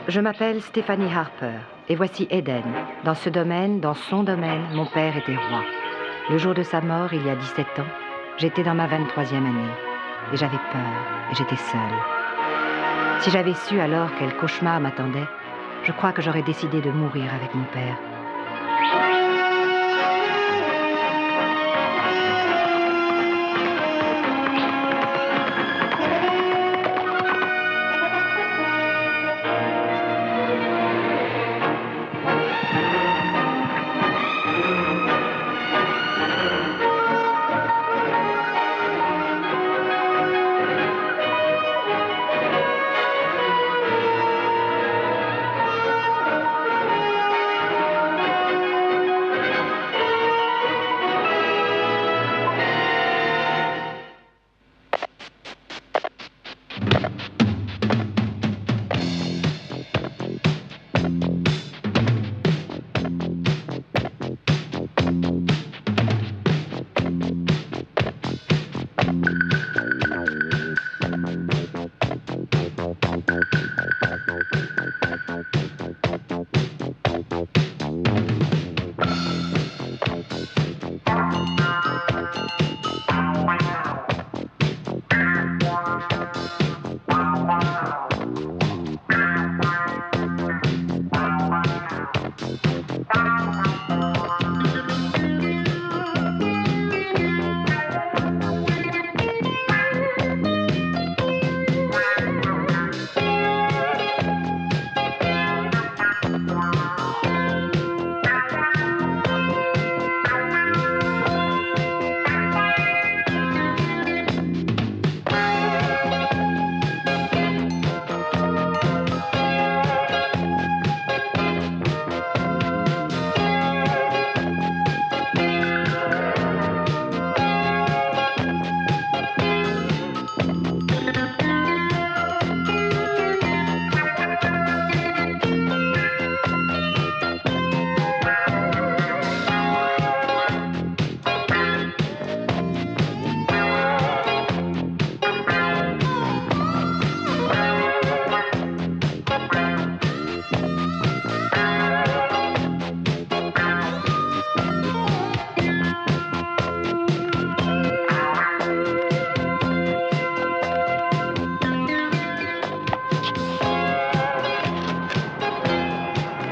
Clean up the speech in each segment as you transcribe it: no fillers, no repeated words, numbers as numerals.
Je m'appelle Stéphanie Harper, et voici Eden. Dans ce domaine, dans son domaine, mon père était roi. Le jour de sa mort, il y a 17 ans, j'étais dans ma 23e année. Et j'avais peur, et j'étais seule. Si j'avais su alors quel cauchemar m'attendait, je crois que j'aurais décidé de mourir avec mon père.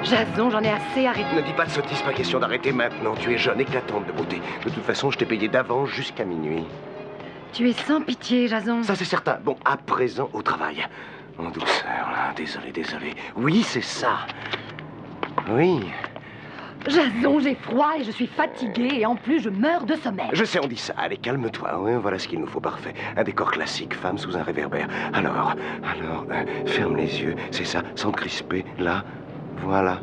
Jason, j'en ai assez, arrête. Ne dis pas de sottises, pas question d'arrêter maintenant. Tu es jeune, éclatante de beauté. De toute façon, je t'ai payé d'avance jusqu'à minuit. Tu es sans pitié, Jason. Ça, c'est certain. Bon, à présent, au travail. En douceur, là. Désolé, désolé. Oui, c'est ça. Oui. Jason, j'ai froid et je suis fatiguée et en plus, je meurs de sommeil. Je sais, on dit ça. Allez, calme-toi. Oui, voilà ce qu'il nous faut. Parfait. Un décor classique, femme sous un réverbère. Alors, ferme les yeux. C'est ça, sans crisper. Là, voilà.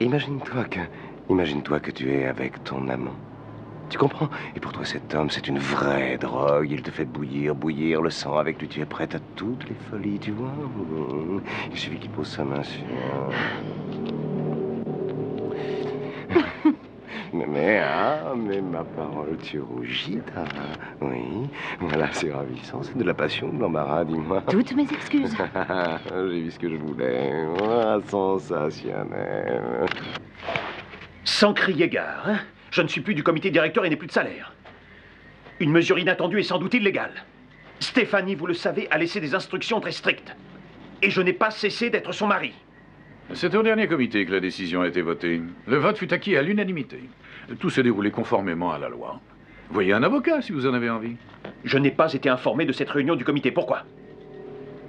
Imagine-toi que tu es avec ton amant. Tu comprends? Et pour toi, cet homme, c'est une vraie drogue. Il te fait bouillir le sang. Avec lui, tu es prête à toutes les folies, tu vois? Il suffit qu'il pose sa main sur... mais ma parole, tu rougis, Tara. Oui, voilà, c'est ravissant. C'est de la passion, de l'embarras, dis-moi. Toutes mes excuses. J'ai vu ce que je voulais. Ah, sensationnel. Sans crier gare, hein? Je ne suis plus du comité directeur et n'ai plus de salaire. Une mesure inattendue et sans doute illégale. Stéphanie, vous le savez, a laissé des instructions très strictes. Et je n'ai pas cessé d'être son mari. C'est au dernier comité que la décision a été votée. Le vote fut acquis à l'unanimité. Tout s'est déroulé conformément à la loi. Voyez un avocat si vous en avez envie. Je n'ai pas été informé de cette réunion du comité. Pourquoi?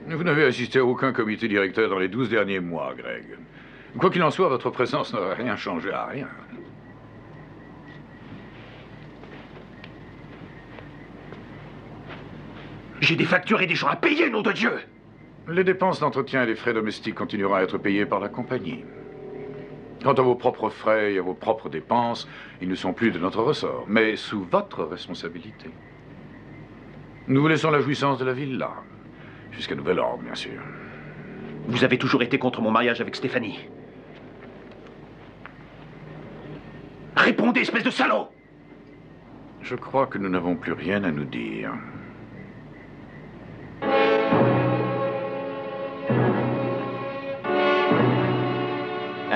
Vous n'avez assisté à aucun comité directeur dans les 12 derniers mois, Greg. Quoi qu'il en soit, votre présence n'aurait rien changé à rien. J'ai des factures et des gens à payer, nom de Dieu! Les dépenses d'entretien et les frais domestiques continueront à être payés par la compagnie. Quant à vos propres frais et à vos propres dépenses, ils ne sont plus de notre ressort, mais sous votre responsabilité. Nous vous laissons la jouissance de la villa, jusqu'à nouvel ordre, bien sûr. Vous avez toujours été contre mon mariage avec Stéphanie. Répondez, espèce de salaud! Je crois que nous n'avons plus rien à nous dire.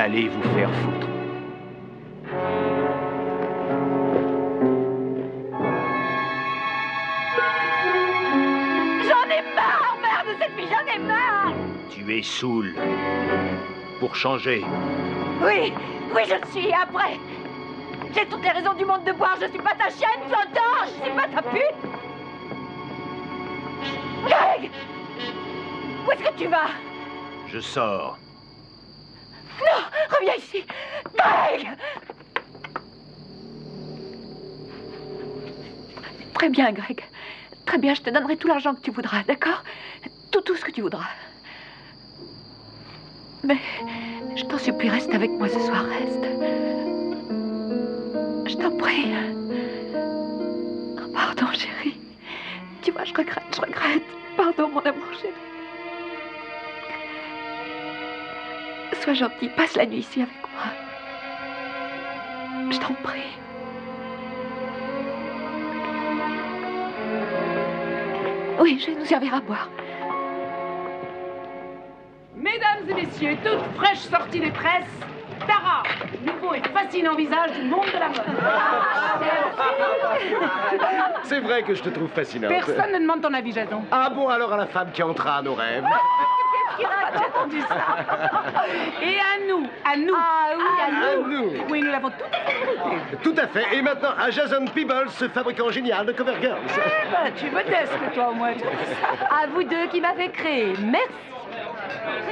Allez vous faire foutre. J'en ai marre, merde, de cette fille, j'en ai marre. Tu es saoul. Pour changer. Oui, oui, je le suis, et après. J'ai toutes les raisons du monde de boire, je suis pas ta chienne, tu entends? Je suis pas ta pute. Greg! Où est-ce que tu vas? Je sors. Non, reviens ici. Greg! Très bien, Greg. Très bien, je te donnerai tout l'argent que tu voudras, d'accord? Tout ce que tu voudras. Mais je t'en supplie, reste avec moi ce soir, reste. Je t'en prie. Oh, pardon, chérie. Tu vois, je regrette. Pardon, mon amour, chéri. Sois gentil, passe la nuit ici avec moi. Je t'en prie. Oui, je vais nous servir à boire. Mesdames et messieurs, toute fraîche sortie des presses, Tara, nouveau et fascinant visage du monde de la mode. C'est vrai que je te trouve fascinante. Personne ne demande ton avis, Jason. Ah bon, alors à la femme qui entra à nos rêves. J'ai entendu ça. Et à nous. Ah oui, À nous. Oui, nous l'avons tout à fait mérité. Tout à fait. Et maintenant, à Jason Peebles, ce fabricant génial de cover girls. Eh ben, tu es modeste, toi, au moins. À vous deux qui m'avez créé. Merci.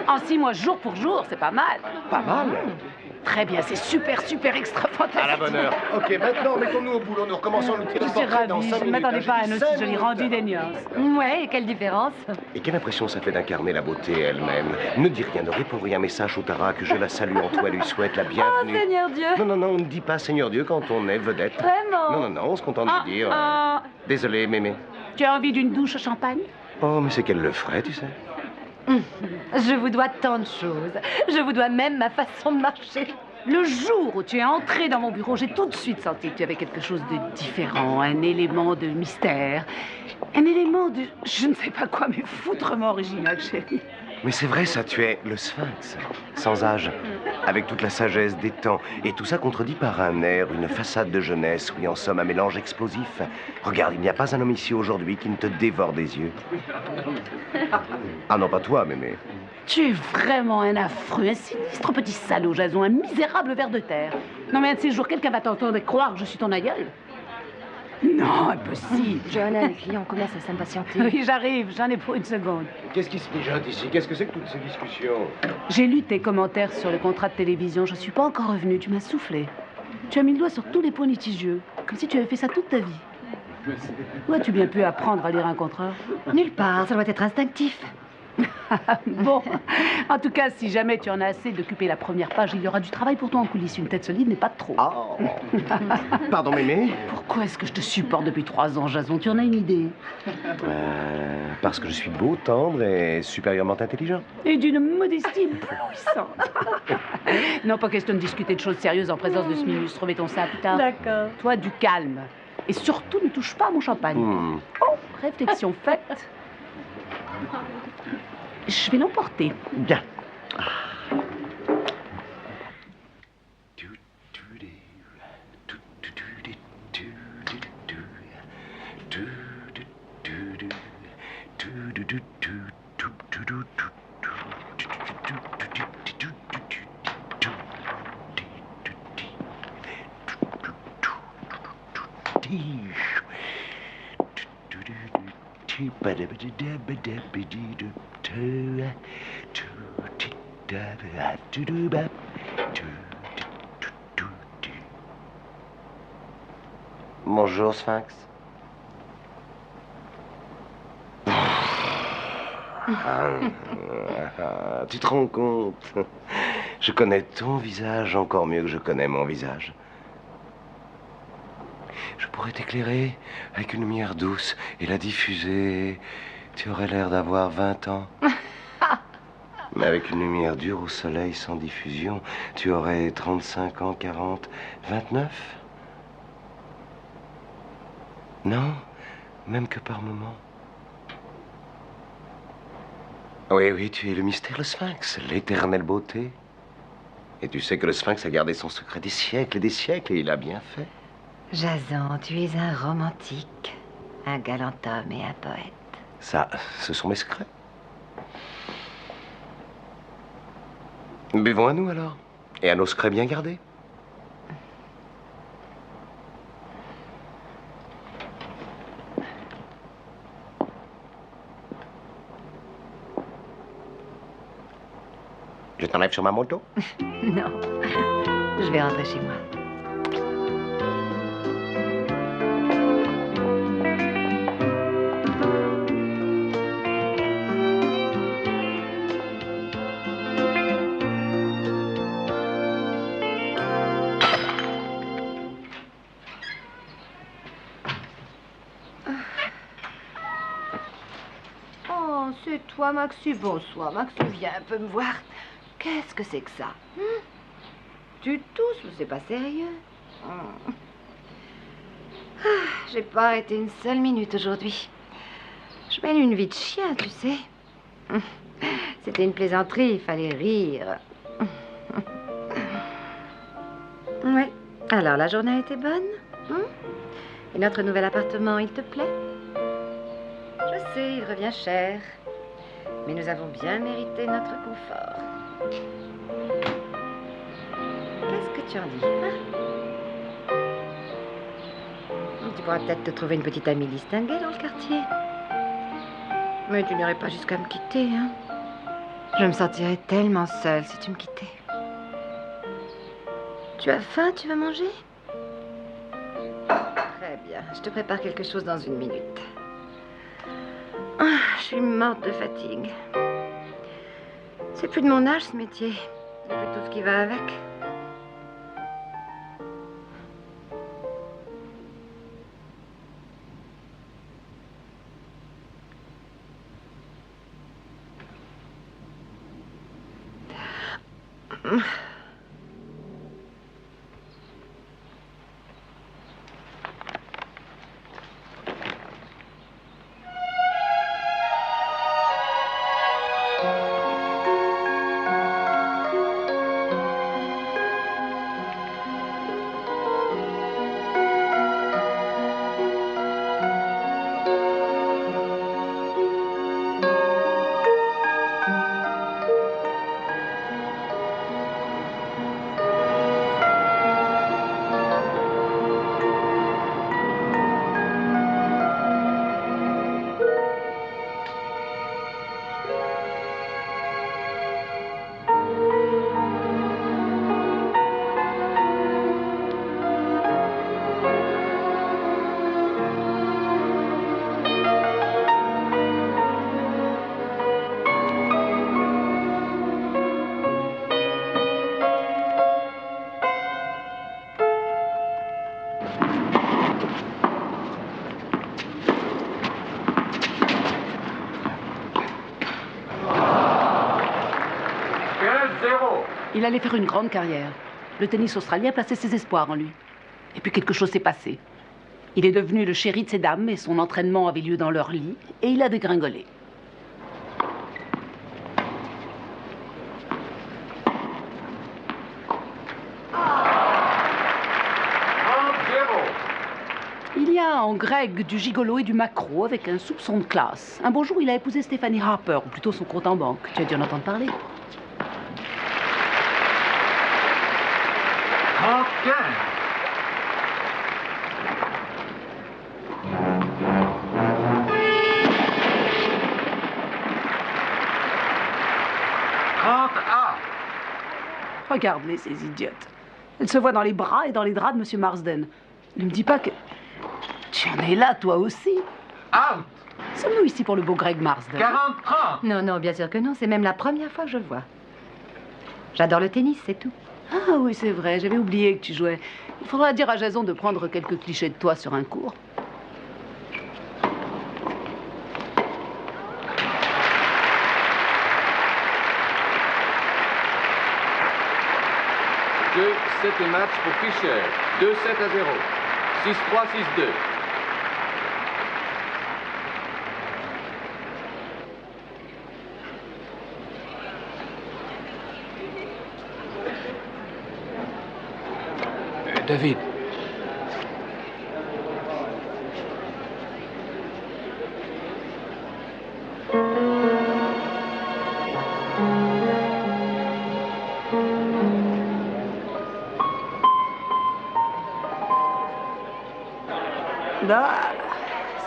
En 6 mois, jour pour jour, c'est pas mal. Pas mal. Très bien, c'est super, extra fantastique. À la bonne heure. Ok, maintenant, mettons-nous au boulot. Nous recommençons le tir Je suis ravie, je ne m'attendais pas à un aussi joli rendu des nuances. Ouais, et quelle différence? Et quelle impression ça fait d'incarner la beauté elle-même. Ne dis rien, ne réponds rien, mais sache, Tara, que je la salue en toi et lui souhaite la Oh, bienvenue. Seigneur Dieu. Non, on ne dit pas Seigneur Dieu quand on est vedette. Vraiment? Non, on se contente de dire. Désolé, mémé. Tu as envie d'une douche au champagne? Oh, mais c'est qu'elle le ferait, tu sais. Je vous dois tant de choses. Je vous dois même ma façon de marcher. Le jour où tu es entré dans mon bureau, j'ai tout de suite senti que tu avais quelque chose de différent, un élément de mystère, un élément de je ne sais pas quoi, mais foutrement original, chérie. Mais c'est vrai, ça, tu es le sphinx, sans âge, avec toute la sagesse des temps, et tout ça contredit par un air, une façade de jeunesse, oui, en somme, un mélange explosif. Regarde, il n'y a pas un homme ici aujourd'hui qui ne te dévore des yeux. Ah non, pas toi, mémé. Tu es vraiment un affreux, un sinistre petit salaud, Jason, un misérable ver de terre. Non, mais un de ces jours, quelqu'un va t'entendre et croire que je suis ton aïeul. Non, impossible. Johanna, les clients commencent à s'impatienter. Oui, j'arrive, j'en ai pour une seconde. Qu'est-ce qui se mijote ici? Qu'est-ce que c'est que toutes ces discussions? J'ai lu tes commentaires sur le contrat de télévision. Je suis pas encore revenue, tu m'as soufflé. Tu as mis le doigt sur tous les points litigieux, comme si tu avais fait ça toute ta vie. Où as-tu bien pu apprendre à lire un contrat? Nulle part, ça doit être instinctif. Bon, en tout cas, si jamais tu en as assez d'occuper la première page, il y aura du travail pour toi en coulisses. Une tête solide n'est pas de trop. Oh. Pardon, mémé? Pourquoi est-ce que je te supporte depuis 3 ans, Jason? Tu en as une idée? Parce que je suis beau, tendre et supérieurement intelligent. Et d'une modestie éblouissante. Non, pas question de discuter de choses sérieuses en présence de ce ministre. Remettons ça plus tard. D'accord. Toi, du calme. Et surtout, ne touche pas à mon champagne. Oh, réflexion faite. Je vais l'emporter. Bien. Bonjour, Sphinx. Tu te rends compte? Je connais ton visage encore mieux que je connais mon visage. Je pourrais t'éclairer avec une lumière douce et la diffuser. Tu aurais l'air d'avoir 20 ans. Mais avec une lumière dure au soleil sans diffusion, tu aurais 35 ans, 40, 29. Non, même que par moments. Oui, tu es le mystère, le sphinx, l'éternelle beauté. Et tu sais que le Sphinx a gardé son secret des siècles et il a bien fait. Jason, tu es un romantique, un galant homme et un poète. Ça, ce sont mes secrets. Buvons à nous alors, et à nos secrets bien gardés. Je t'enlève sur ma moto? Non, je vais rentrer chez moi. Oh, c'est toi, Maxu. Bonsoir, Maxu. Viens un peu me voir. Qu'est-ce que c'est que ça? Tu tousses, mais c'est pas sérieux. J'ai pas arrêté une seule minute aujourd'hui. Je mène une vie de chien, tu sais. C'était une plaisanterie, il fallait rire. Oui. Alors, la journée a été bonne? Et notre nouvel appartement, il te plaît? Je sais, il revient cher. Mais nous avons bien mérité notre confort. Qu'est-ce que tu en dis, hein? Tu pourras peut-être te trouver une petite amie distinguée dans le quartier. Mais tu n'irais pas jusqu'à me quitter, hein? Je me sentirais tellement seule si tu me quittais. Tu as faim? Tu veux manger? Très bien, je te prépare quelque chose dans une minute. Je suis morte de fatigue. C'est plus de mon âge, ce métier. Et puis tout ce qui va avec. Il allait faire une grande carrière. Le tennis australien plaçait ses espoirs en lui. Et puis quelque chose s'est passé. Il est devenu le chéri de ces dames et son entraînement avait lieu dans leur lit et il a dégringolé. Il y a en grec du gigolo et du maquereau avec un soupçon de classe. Un beau jour, il a épousé Stephanie Harper, ou plutôt son compte en banque. Tu as dû en entendre parler. Regarde-les, ces idiotes. Elle se voit dans les bras et dans les draps de M. Marsden. Ne me dis pas que... Tu en es là, toi aussi. Out! Sommes-nous ici pour le beau Greg Marsden? 40-30! Non, non, bien sûr que non. C'est même la première fois que je le vois. J'adore le tennis, c'est tout. Ah oui, c'est vrai, j'avais oublié que tu jouais. Il faudra dire à Jason de prendre quelques clichés de toi sur un cours. Jeu 7 et match pour Fischer. 2-7 à 0. 6-3, 6-2. David. Là,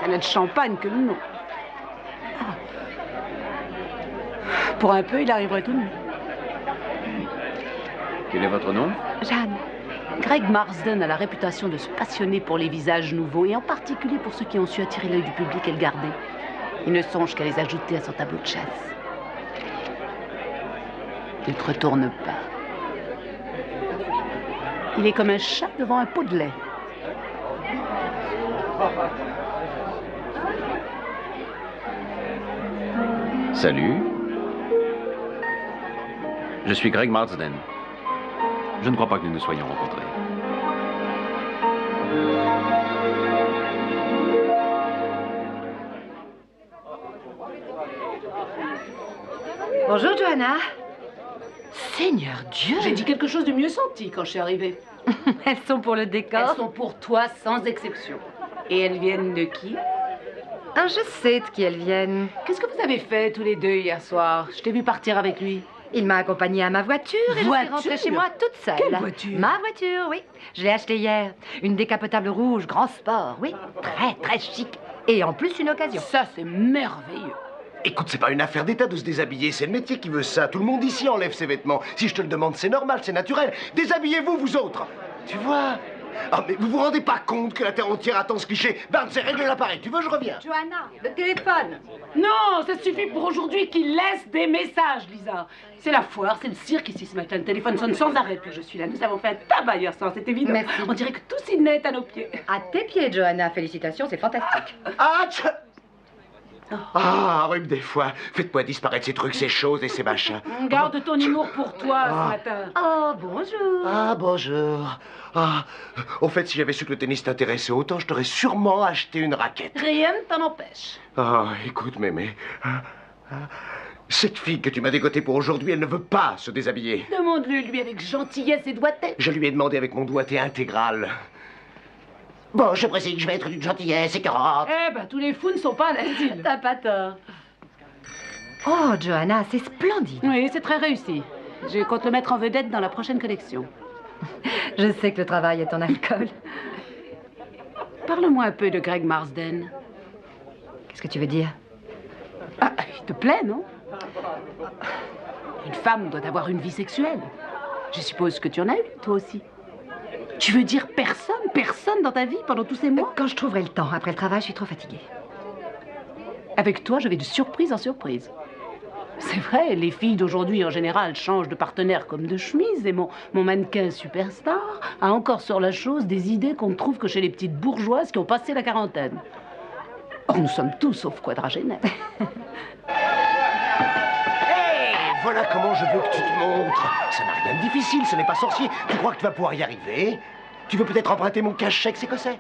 ça n'a de champagne que le nom. Pour un peu, il arriverait tout nu. Quel est votre nom? Jeanne. Greg Marsden a la réputation de se passionner pour les visages nouveaux, et en particulier pour ceux qui ont su attirer l'œil du public et le garder. Il ne songe qu'à les ajouter à son tableau de chasse. Il ne te retourne pas. Il est comme un chat devant un pot de lait. Salut. Je suis Greg Marsden. Je ne crois pas que nous nous soyons rencontrés. Bonjour, Johanna. Seigneur Dieu! J'ai dit quelque chose de mieux senti quand je suis arrivée. Elles sont pour le décor. Elles sont pour toi sans exception. Et elles viennent de qui? Ah, je sais de qui elles viennent. Qu'est-ce que vous avez fait tous les deux hier soir? Je t'ai vu partir avec lui. Il m'a accompagnée à ma voiture et je suis rentrée chez moi toute seule. Quelle voiture? Ma voiture, oui. Je l'ai achetée hier. Une décapotable rouge, grand sport, oui. Très, très chic. Et en plus, une occasion. Ça, c'est merveilleux. Écoute, c'est pas une affaire d'état de se déshabiller, c'est le métier qui veut ça. Tout le monde ici enlève ses vêtements. Si je te le demande, c'est normal, c'est naturel. Déshabillez-vous, vous autres. Tu vois? Ah, mais vous vous rendez pas compte que la terre entière attend ce cliché? Barnes, c'est réglé l'appareil. Tu veux, je reviens. Johanna, le téléphone. Non, ça suffit pour aujourd'hui qu'il laisse des messages, Lisa. C'est la foire, c'est le cirque ici ce matin. Le téléphone sonne sans arrêt puis je suis là. Nous avons fait un tabac hier soir, c'est évident. Merci. On dirait que tout Sydney est à nos pieds. À tes pieds, Johanna. Félicitations, c'est fantastique. Ah, ah, oui, des fois, faites-moi disparaître ces trucs, ces choses et ces machins. Garde ton humour pour toi ce matin. Oh, bonjour. Ah, bonjour. Ah, au fait, si j'avais su que le tennis t'intéressait autant, je t'aurais sûrement acheté une raquette. Rien ne t'en empêche. Ah, écoute, mémé. Cette fille que tu m'as dégotée pour aujourd'hui, elle ne veut pas se déshabiller. Demande-le lui avec gentillesse et doigté. Je lui ai demandé avec mon doigté intégral. Bon, je précise que je vais être d'une gentillesse écœurante. Eh ben, tous les fous ne sont pas à l'asile. T'as pas tort. Oh, Johanna, c'est splendide. Oui, c'est très réussi. Je compte le mettre en vedette dans la prochaine collection. Je sais que le travail est ton alcool. Parle-moi un peu de Greg Marsden. Qu'est-ce que tu veux dire? Ah, il te plaît, non? Une femme doit avoir une vie sexuelle. Je suppose que tu en as eu, toi aussi. Tu veux dire personne dans ta vie pendant tous ces mois? Quand je trouverai le temps. Après le travail, je suis trop fatiguée. Avec toi, je vais de surprise en surprise. C'est vrai, les filles d'aujourd'hui, en général, changent de partenaire comme de chemise. Et mon mannequin superstar a encore sur la chose des idées qu'on ne trouve que chez les petites bourgeoises qui ont passé la quarantaine. Or, nous sommes tous sauf quadragénaires. Voilà comment je veux que tu te montres. Ça n'a rien de difficile, ce n'est pas sorcier. Tu crois que tu vas pouvoir y arriver? Tu veux peut-être emprunter mon cache-chèque écossais?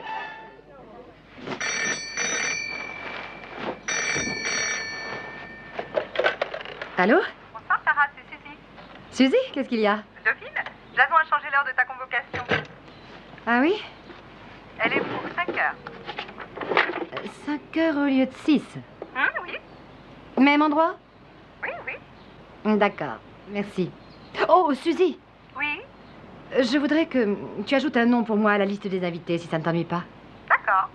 Allô? Bonsoir Sarah, c'est Suzy. Suzy, qu'est-ce qu'il y a? Dauphine, Jason a changé l'heure de ta convocation. Ah oui? Elle est pour 5 heures. 5 heures au lieu de 6. Oui, Même endroit? oui. D'accord, merci. Oh, Suzy, Oui, je voudrais que tu ajoutes un nom pour moi à la liste des invités, si ça ne t'ennuie pas. d'accord.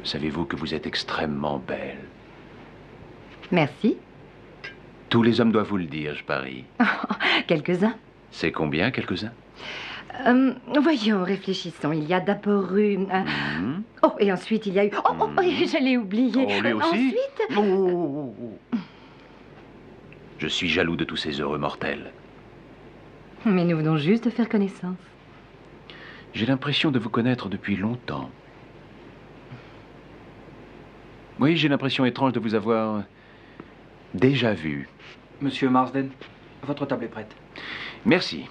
Savez-vous que vous êtes extrêmement belle? Merci. Tous les hommes doivent vous le dire, je parie. Quelques-uns. C'est combien, quelques-uns? Voyons, réfléchissons. Il y a d'abord eu... Oh, et ensuite il y a eu... Oh, je l'ai oublié. Oh, lui aussi? Ensuite... Je suis jaloux de tous ces heureux mortels. Mais nous venons juste de faire connaissance. J'ai l'impression de vous connaître depuis longtemps. Oui, j'ai l'impression étrange de vous avoir déjà vu. Monsieur Marsden, votre table est prête. Merci.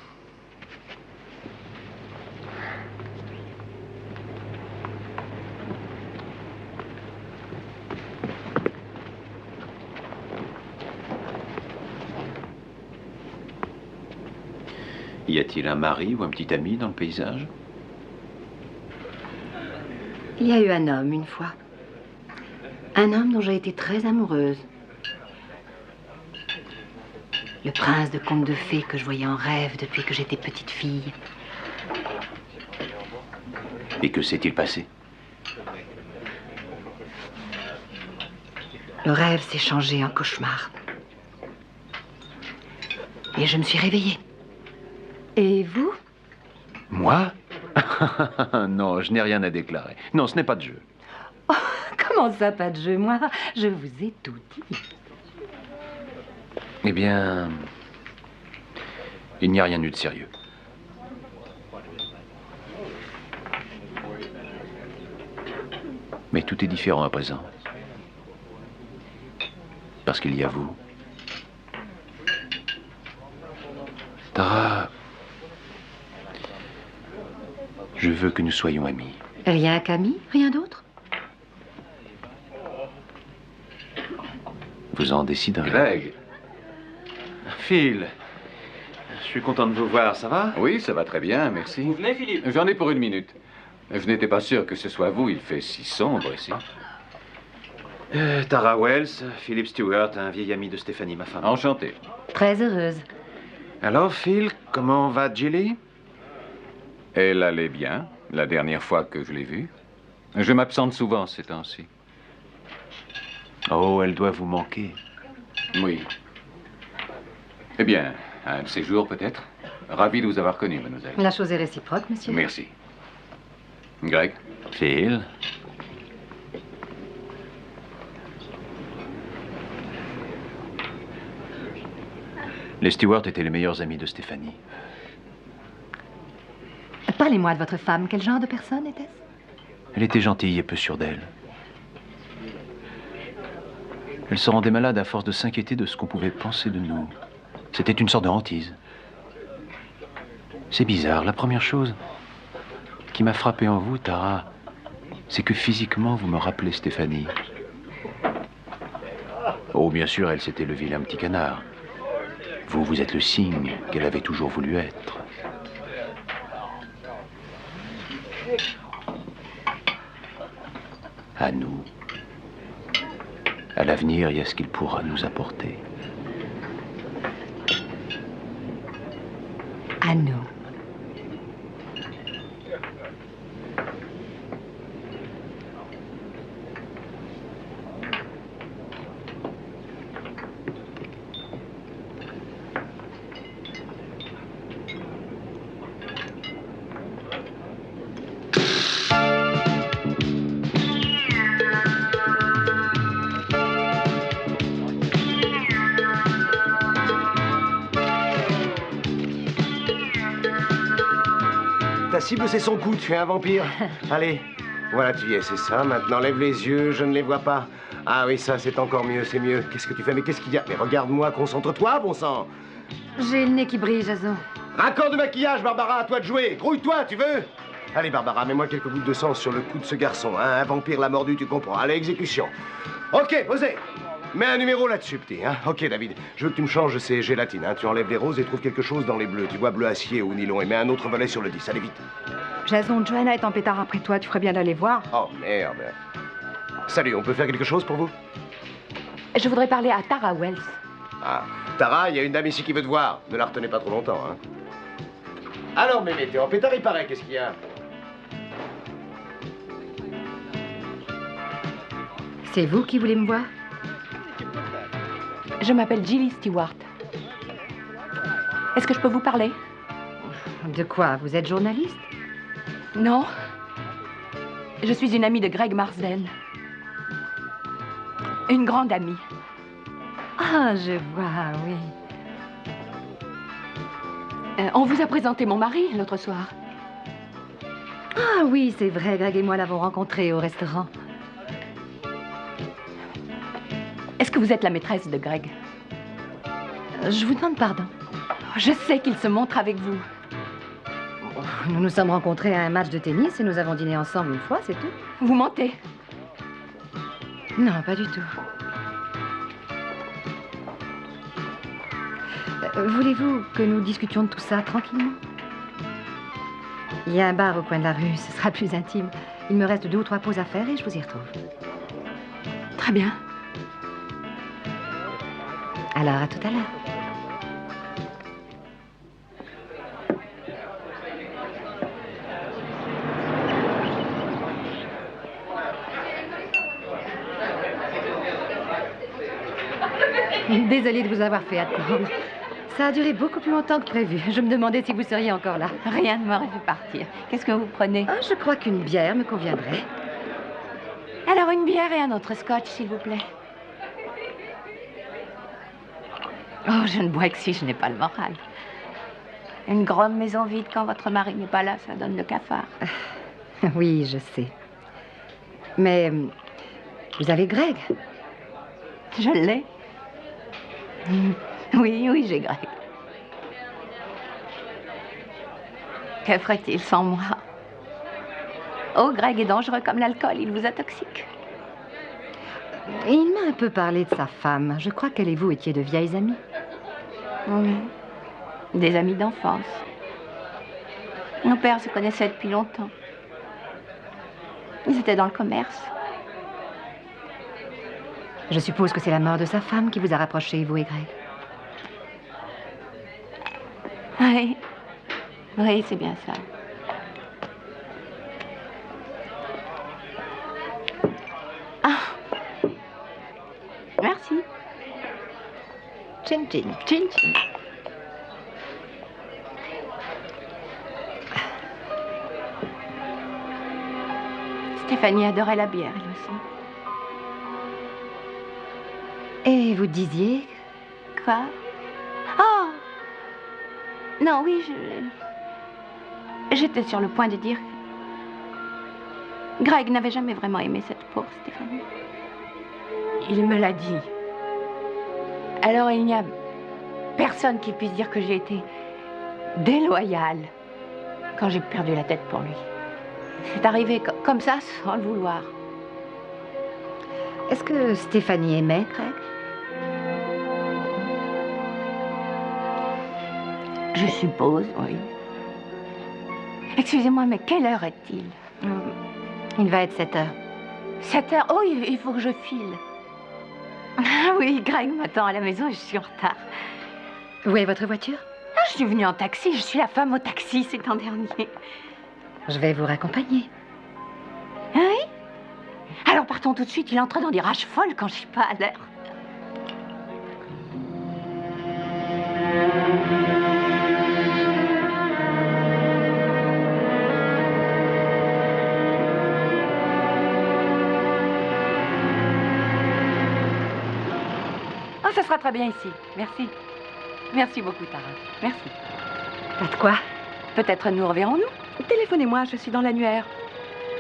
Y a-t-il un mari ou un petit ami dans le paysage? Il y a eu un homme une fois. Un homme dont j'ai été très amoureuse. Le prince de conte de fées que je voyais en rêve depuis que j'étais petite fille. Et que s'est-il passé? Le rêve s'est changé en cauchemar. Et je me suis réveillée. Et vous? Moi? Non, je n'ai rien à déclarer. Non, ce n'est pas de jeu. Oh, comment ça, pas de jeu? Moi, je vous ai tout dit. Eh bien, il n'y a rien eu de sérieux. Mais tout est différent à présent. Parce qu'il y a vous. Tara, je veux que nous soyons amis. Rien qu'amis? Rien d'autre? Vous en déciderez. Greg. Phil, je suis content de vous voir, ça va? Oui, ça va très bien, merci. Vous venez, Philippe? J'en ai pour 1 minute. Je n'étais pas sûr que ce soit vous, il fait si sombre ici. Tara Wells, Philip Stewart, un vieil ami de Stéphanie, ma femme. Enchanté. Très heureuse. Alors, Phil, comment va Jilly? Elle allait bien, la dernière fois que je l'ai vue. Je m'absente souvent ces temps-ci. Oh, elle doit vous manquer. Oui. Eh bien, un de ces jours peut-être. Ravi de vous avoir connu, mademoiselle. La chose est réciproque, monsieur. Merci. Greg? Phil? Les Stewart étaient les meilleurs amis de Stéphanie. Parlez-moi de votre femme. Quel genre de personne était-ce? Elle était gentille et peu sûre d'elle. Elle se rendait malade à force de s'inquiéter de ce qu'on pouvait penser de nous. C'était une sorte de hantise. C'est bizarre. La première chose qui m'a frappé en vous, Tara, c'est que physiquement, vous me rappelez Stéphanie. Oh, bien sûr, elle, c'était le vilain petit canard. Vous, vous êtes le cygne qu'elle avait toujours voulu être. À nous. À l'avenir, il y a ce qu'il pourra nous apporter. À nous. Ta cible, c'est son cou, tu es un vampire. Allez, voilà, tu y es, c'est ça. Maintenant, lève les yeux, je ne les vois pas. Ah oui, ça, c'est encore mieux, c'est mieux. Qu'est-ce que tu fais? Mais qu'est-ce qu'il y a? Mais regarde-moi, concentre-toi, bon sang. J'ai le nez qui brille, Jason. Raccord de maquillage, Barbara, à toi de jouer. Grouille-toi, tu veux? Allez, Barbara, mets-moi quelques gouttes de sang sur le cou de ce garçon. Hein? Un vampire l'a mordu, tu comprends. Allez, exécution. Ok, posez. Mets un numéro là-dessus, petit. Hein? Ok, David, je veux que tu me changes ces gélatines. Hein? Tu enlèves les roses et trouves quelque chose dans les bleus. Tu vois, bleu acier ou nylon. Et mets un autre volet sur le 10. Allez, vite. Jason, Joanna est en pétard après toi. Tu ferais bien d'aller voir. Oh, merde. Salut, on peut faire quelque chose pour vous? Je voudrais parler à Tara Wells. Ah, Tara, il y a une dame ici qui veut te voir. Ne la retenez pas trop longtemps, hein. Alors, mémé, t'es en pétard, il paraît. Qu'est-ce qu'il y a? C'est vous qui voulez me voir? Je m'appelle Jilly Stewart. Est-ce que je peux vous parler? De quoi? Vous êtes journaliste? Non. Je suis une amie de Greg Marsden. Une grande amie. Ah, je vois, oui. On vous a présenté mon mari l'autre soir. Ah oui, c'est vrai, Greg et moi l'avons rencontré au restaurant. Est-ce que vous êtes la maîtresse de Greg? Je vous demande pardon. Je sais qu'il se montre avec vous. Nous nous sommes rencontrés à un match de tennis et nous avons dîné ensemble une fois, c'est tout. Vous mentez? Non, pas du tout. Voulez-vous que nous discutions de tout ça tranquillement? Il y a un bar au coin de la rue, ce sera plus intime. Il me reste 2 ou 3 pauses à faire et je vous y retrouve. Très bien. Alors, à tout à l'heure. Désolée de vous avoir fait attendre. Ça a duré beaucoup plus longtemps que prévu. Je me demandais si vous seriez encore là. Rien ne m'aurait fait partir. Qu'est-ce que vous prenez? Ah, je crois qu'une bière me conviendrait. Alors une bière et un autre scotch, s'il vous plaît. Oh, je ne bois que si je n'ai pas le moral. Une grande maison vide quand votre mari n'est pas là, ça donne le cafard. Oui, je sais. Mais vous avez Greg? Je l'ai. Oui, j'ai Greg. Que ferait-il sans moi? Oh, Greg est dangereux comme l'alcool, il vous intoxique. Il m'a un peu parlé de sa femme. Je crois qu'elle et vous étiez de vieilles amies. Oui, des amis d'enfance. Nos pères se connaissaient depuis longtemps. Ils étaient dans le commerce. Je suppose que c'est la mort de sa femme qui vous a rapprochés, vous et Greg. Oui, c'est bien ça. Ah, merci. Chin chin. Chin chin. Stéphanie adorait la bière, elle aussi. Et vous disiez? Quoi? Oh! Non, oui, j'étais sur le point de dire que Greg n'avait jamais vraiment aimé cette pauvre Stéphanie. Il me l'a dit. Alors il n'y a personne qui puisse dire que j'ai été déloyale quand j'ai perdu la tête pour lui. C'est arrivé comme ça, sans le vouloir. Est-ce que Stéphanie aimait Greg? Je suppose, oui. Excusez-moi, mais quelle heure est-il? Il va être 7 heures. 7 heures? Oh, il faut que je file. Ah oui, Greg m'attend à la maison et je suis en retard. Où est votre voiture? Ah, je suis venue en taxi, je suis la femme au taxi, c'est l'an dernier. Je vais vous raccompagner. Ah oui? Alors partons tout de suite, il entre dans des rages folles quand je suis pas à l'heure. Oh, ça sera très bien ici. Merci. Merci beaucoup, Tara. Merci. Pas de quoi? Peut-être nous reverrons-nous? Téléphonez-moi, je suis dans l'annuaire.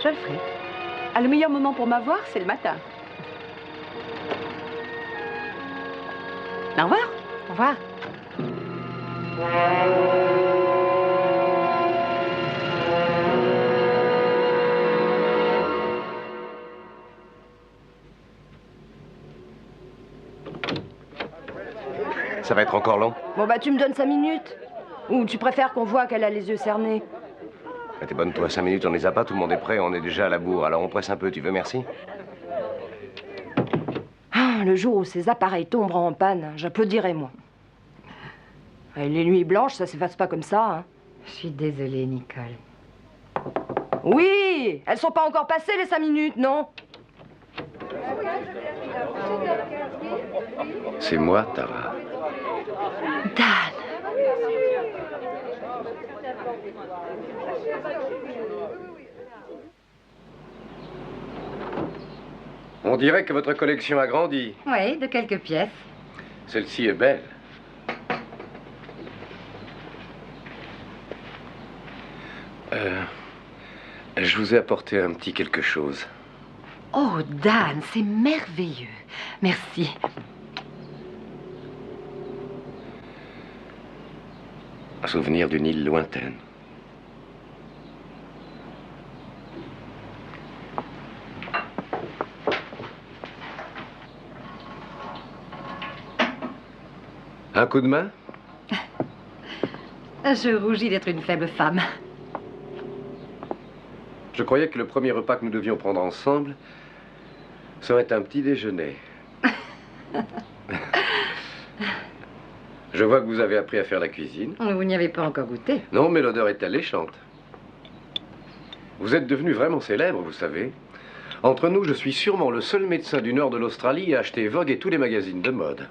Je le ferai. Ah, le meilleur moment pour m'avoir, c'est le matin. Au revoir. Au revoir. Ça va être encore long. Bon bah tu me donnes 5 minutes. Ou tu préfères qu'on voit qu'elle a les yeux cernés? Mais t'es bonne, toi, 5 minutes, on les a pas, tout le monde est prêt, on est déjà à la bourre. Alors on presse un peu, tu veux, merci? Ah, le jour où ces appareils tomberont en panne, j'applaudirai, moi. Et les nuits blanches, ça s'efface pas comme ça, hein. Je suis désolée, Nicole. Oui, elles sont pas encore passées, les 5 minutes, non? C'est moi, Tara. Dan. On dirait que votre collection a grandi. Oui, de quelques pièces. Celle-ci est belle. Je vous ai apporté un petit quelque chose. Oh, Dan, c'est merveilleux. Merci. Un souvenir d'une île lointaine. Un coup de main? Je rougis d'être une faible femme. Je croyais que le premier repas que nous devions prendre ensemble serait un petit déjeuner. Je vois que vous avez appris à faire la cuisine. Vous n'y avez pas encore goûté. Non, mais l'odeur est alléchante. Vous êtes devenu vraiment célèbre, vous savez. Entre nous, je suis sûrement le seul médecin du nord de l'Australie à acheter Vogue et tous les magazines de mode.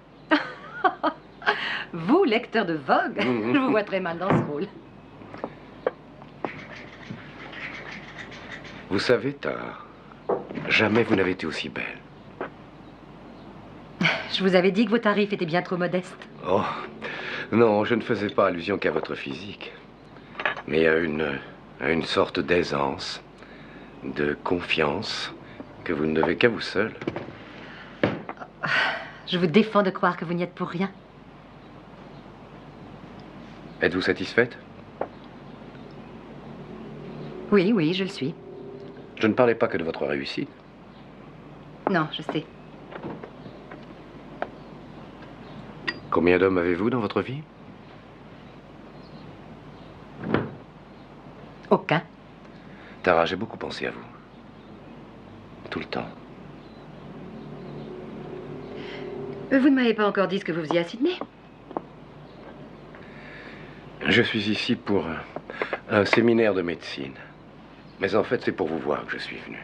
Vous, lecteur de Vogue, je vous vois très mal dans ce rôle. Vous savez, Tara, jamais vous n'avez été aussi belle. Je vous avais dit que vos tarifs étaient bien trop modestes. Oh, non, je ne faisais pas allusion qu'à votre physique, mais à une sorte d'aisance, de confiance que vous ne devez qu'à vous seul. Je vous défends de croire que vous n'y êtes pour rien. Êtes-vous satisfaite? Oui, oui, je le suis. Je ne parlais pas que de votre réussite. Non, je sais. Combien d'hommes avez-vous dans votre vie? Aucun. Tara, j'ai beaucoup pensé à vous. Tout le temps. Vous ne m'avez pas encore dit ce que vous faisiez à Sydney. Je suis ici pour un séminaire de médecine. Mais en fait, c'est pour vous voir que je suis venu.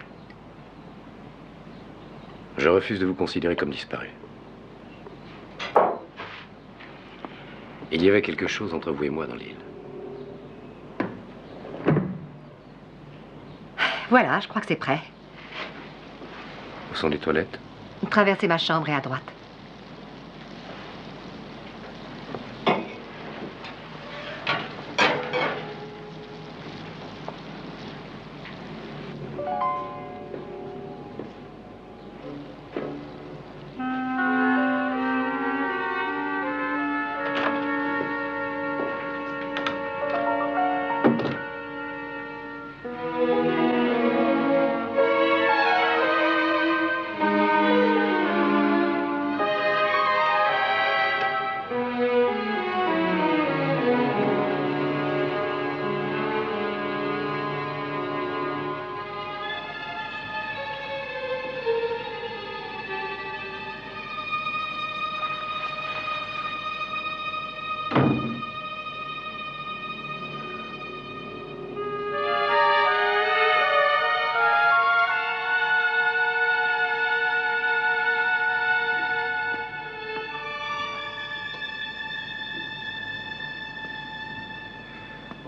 Je refuse de vous considérer comme disparu. Il y avait quelque chose entre vous et moi dans l'île. Voilà, je crois que c'est prêt. Où sont les toilettes? Traversez ma chambre et à droite.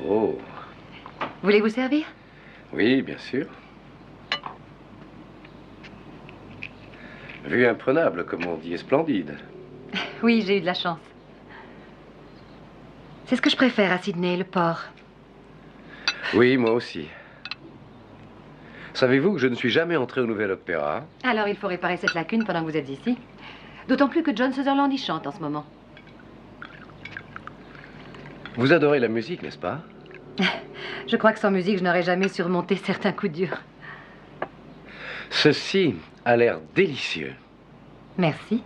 Oh. Voulez-vous servir? Oui, bien sûr. Vue imprenable, comme on dit, et splendide. Oui, j'ai eu de la chance. C'est ce que je préfère à Sydney, le port. Oui, moi aussi. Savez-vous que je ne suis jamais entré au Nouvel Opéra? Alors il faut réparer cette lacune pendant que vous êtes ici. D'autant plus que John Sutherland y chante en ce moment. Vous adorez la musique, n'est-ce pas? Je crois que sans musique, je n'aurais jamais surmonté certains coups durs. Ceci a l'air délicieux. Merci.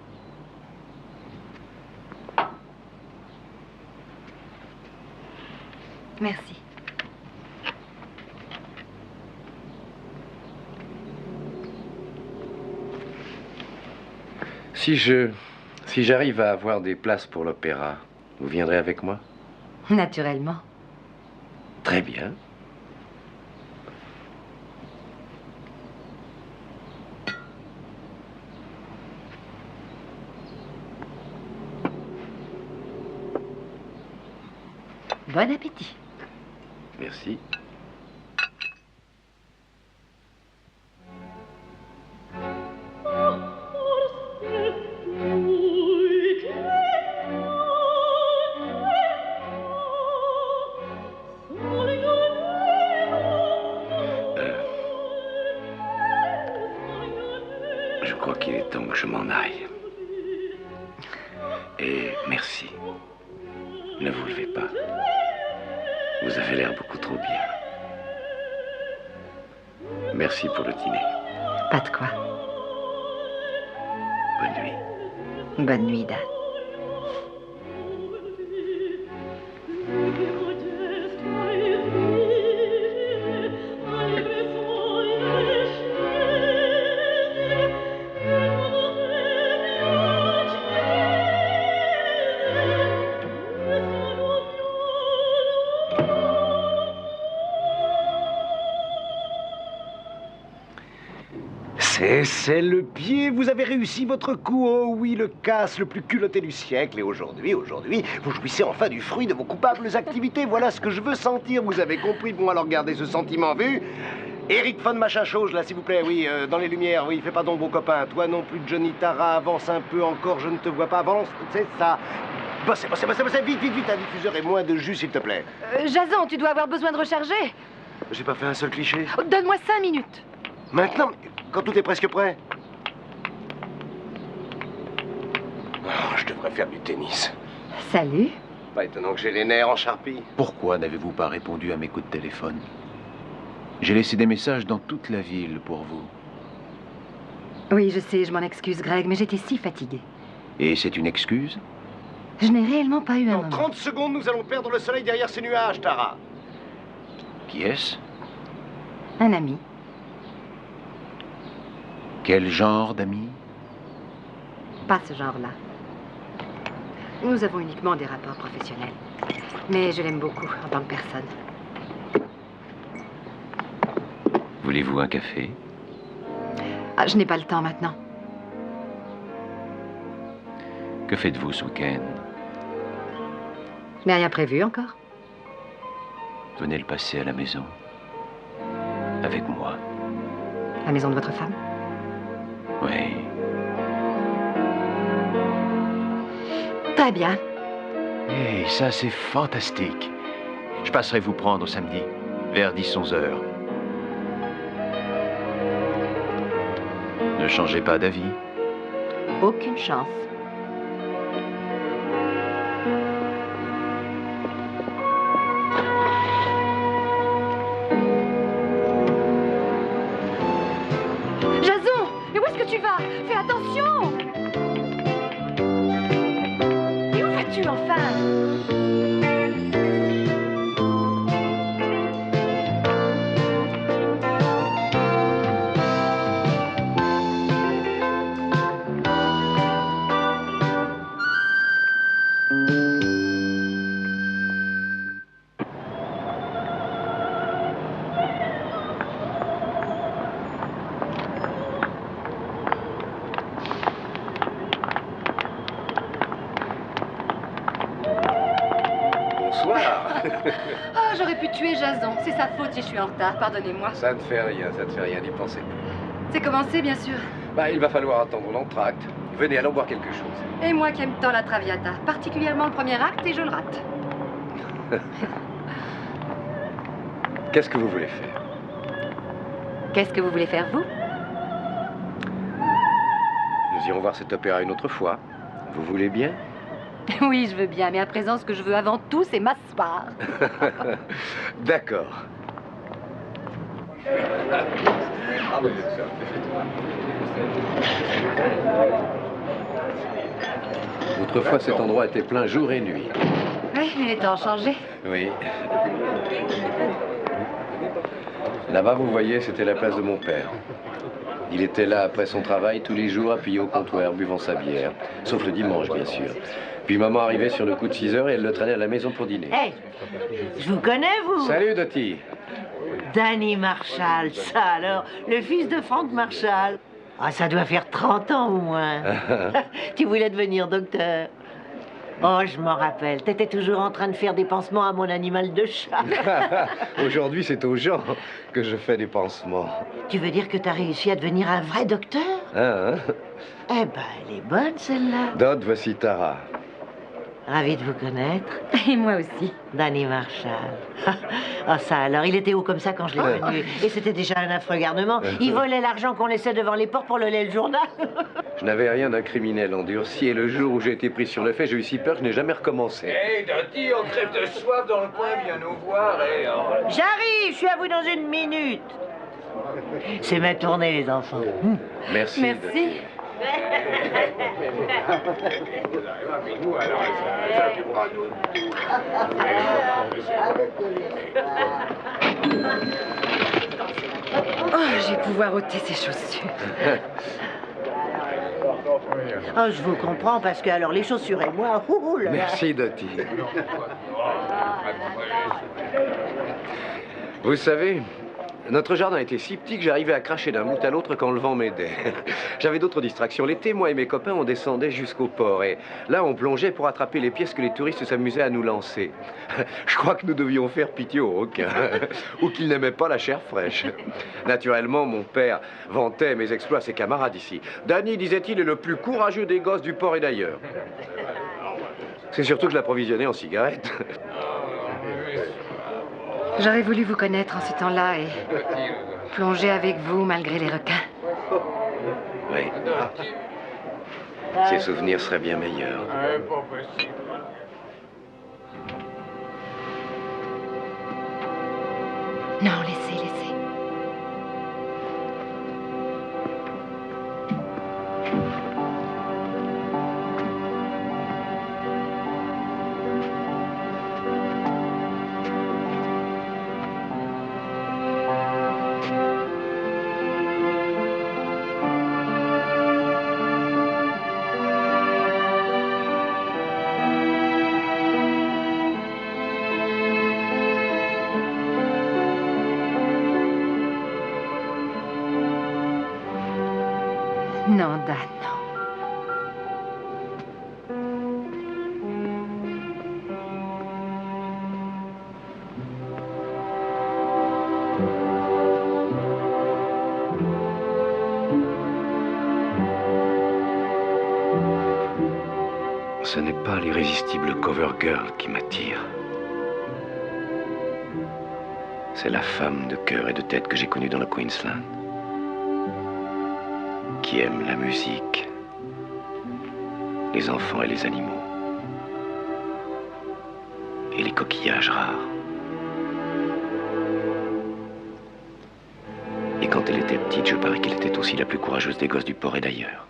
Merci. Si j'arrive à avoir des places pour l'opéra, vous viendrez avec moi? Naturellement. Très bien. Bon appétit. Merci. Je crois qu'il est temps que je m'en aille. Et merci. Ne vous levez pas. Vous avez l'air beaucoup trop bien. Merci pour le dîner. Pas de quoi. Bonne nuit. Bonne nuit, Dan. C'est le pied, vous avez réussi votre coup, oh oui, le casse le plus culotté du siècle. Et aujourd'hui, vous jouissez enfin du fruit de vos coupables activités. Voilà ce que je veux sentir, vous avez compris. Bon, alors gardez ce sentiment vu. Eric von Machin Chose, là, s'il vous plaît, oui, dans les lumières, oui, fais pas d'ombre aux copains. Toi non plus, Johnny Tara, avance un peu encore, je ne te vois pas, avance, c'est ça. Bossez, vite, un diffuseur et moins de jus, s'il te plaît. Jason, tu dois avoir besoin de recharger. J'ai pas fait un seul cliché. Oh, donne-moi 5 minutes. Maintenant, quand tout est presque prêt. Oh, je devrais faire du tennis. Salut. Pas étonnant que j'ai les nerfs en charpie. Pourquoi n'avez-vous pas répondu à mes coups de téléphone? J'ai laissé des messages dans toute la ville pour vous. Oui, je sais, je m'en excuse, Greg, mais j'étais si fatiguée. Et c'est une excuse? Je n'ai réellement pas eu un Dans moment. 30 secondes, nous allons perdre le soleil derrière ces nuages, Tara. Qui est-ce? Un ami. Quel genre d'ami? Pas ce genre-là. Nous avons uniquement des rapports professionnels. Mais je l'aime beaucoup en tant que personne. Voulez-vous un café? Ah, je n'ai pas le temps maintenant. Que faites-vous ce week-end? Je n'ai rien prévu encore. Venez le passer à la maison. Avec moi. La maison de votre femme? Oui. Très bien. Hey, ça c'est fantastique. Je passerai vous prendre samedi, vers 10-11 heures. Ne changez pas d'avis. Aucune chance. Jason, mais où est-ce que tu vas? Fais attention. Et où vas-tu enfin? Bonsoir. Oh, j'aurais pu tuer Jason. C'est sa faute si je suis en retard. Pardonnez-moi. Ça ne fait rien, n'y pensez plus. C'est commencé, bien sûr. Bah, il va falloir attendre l'entracte. Venez, allons boire quelque chose. Et moi qui aime tant la Traviata. Particulièrement le premier acte et je le rate. Qu'est-ce que vous voulez faire? Qu'est-ce que vous voulez faire, vous? Nous irons voir cet opéra une autre fois. Vous voulez bien? Oui, je veux bien, mais à présent, ce que je veux avant tout, c'est m'asseoir. D'accord. Autrefois, cet endroit était plein jour et nuit. Oui, mais les temps ont changé. Oui. Là-bas, vous voyez, c'était la place de mon père. Il était là après son travail, tous les jours, appuyé au comptoir, buvant sa bière. Sauf le dimanche, bien sûr. Puis maman arrivait sur le coup de 6 heures et elle le traînait à la maison pour dîner. Hé, je vous connais, vous? Salut, Dottie. Danny Marshall, ça alors, le fils de Frank Marshall. Ah, ça doit faire 30 ans au moins. Tu voulais devenir docteur. Oh, je m'en rappelle. T'étais toujours en train de faire des pansements à mon animal de chat. Aujourd'hui, c'est aux gens que je fais des pansements. Tu veux dire que t'as réussi à devenir un vrai docteur? Hein? Eh ben, elle est bonne, celle-là. Dot, voici Tara. Ravi de vous connaître. Et moi aussi. Danny Marshall. Ah, ça alors, il était haut comme ça quand je l'ai connu. Et c'était déjà un affreux garnement. Il volait l'argent qu'on laissait devant les portes pour le lait le journal. Je n'avais rien d'un criminel endurci et le jour où j'ai été pris sur le fait, j'ai eu si peur que je n'ai jamais recommencé. Hé, Dottie, on crève de soif dans le coin, viens nous voir et... J'arrive, je suis à vous dans une minute. C'est ma tournée, les enfants. Merci. Merci. Oh, je vais pouvoir ôter ces chaussures. Oh, je vous comprends, parce que alors les chaussures et moi, ouh là là. Merci, Dottie. Vous savez, notre jardin était si petit que j'arrivais à cracher d'un bout à l'autre quand le vent m'aidait. J'avais d'autres distractions. L'été, moi et mes copains, on descendait jusqu'au port. Et là, on plongeait pour attraper les pièces que les touristes s'amusaient à nous lancer. Je crois que nous devions faire pitié aux requins. Ou qu'ils n'aimaient pas la chair fraîche. Naturellement, mon père vantait mes exploits à ses camarades ici. Danny, disait-il, est le plus courageux des gosses du port et d'ailleurs. C'est surtout que je l'approvisionnais en cigarettes. J'aurais voulu vous connaître en ce temps-là et plonger avec vous malgré les requins. Oui. Ces souvenirs seraient bien meilleurs. Non, laissez, laissez. Non, Dan, non. Ce n'est pas l'irrésistible cover girl qui m'attire. C'est la femme de cœur et de tête que j'ai connue dans le Queensland. Qui aime la musique, les enfants et les animaux, et les coquillages rares. Et quand elle était petite, je parie qu'elle était aussi la plus courageuse des gosses du port et d'ailleurs.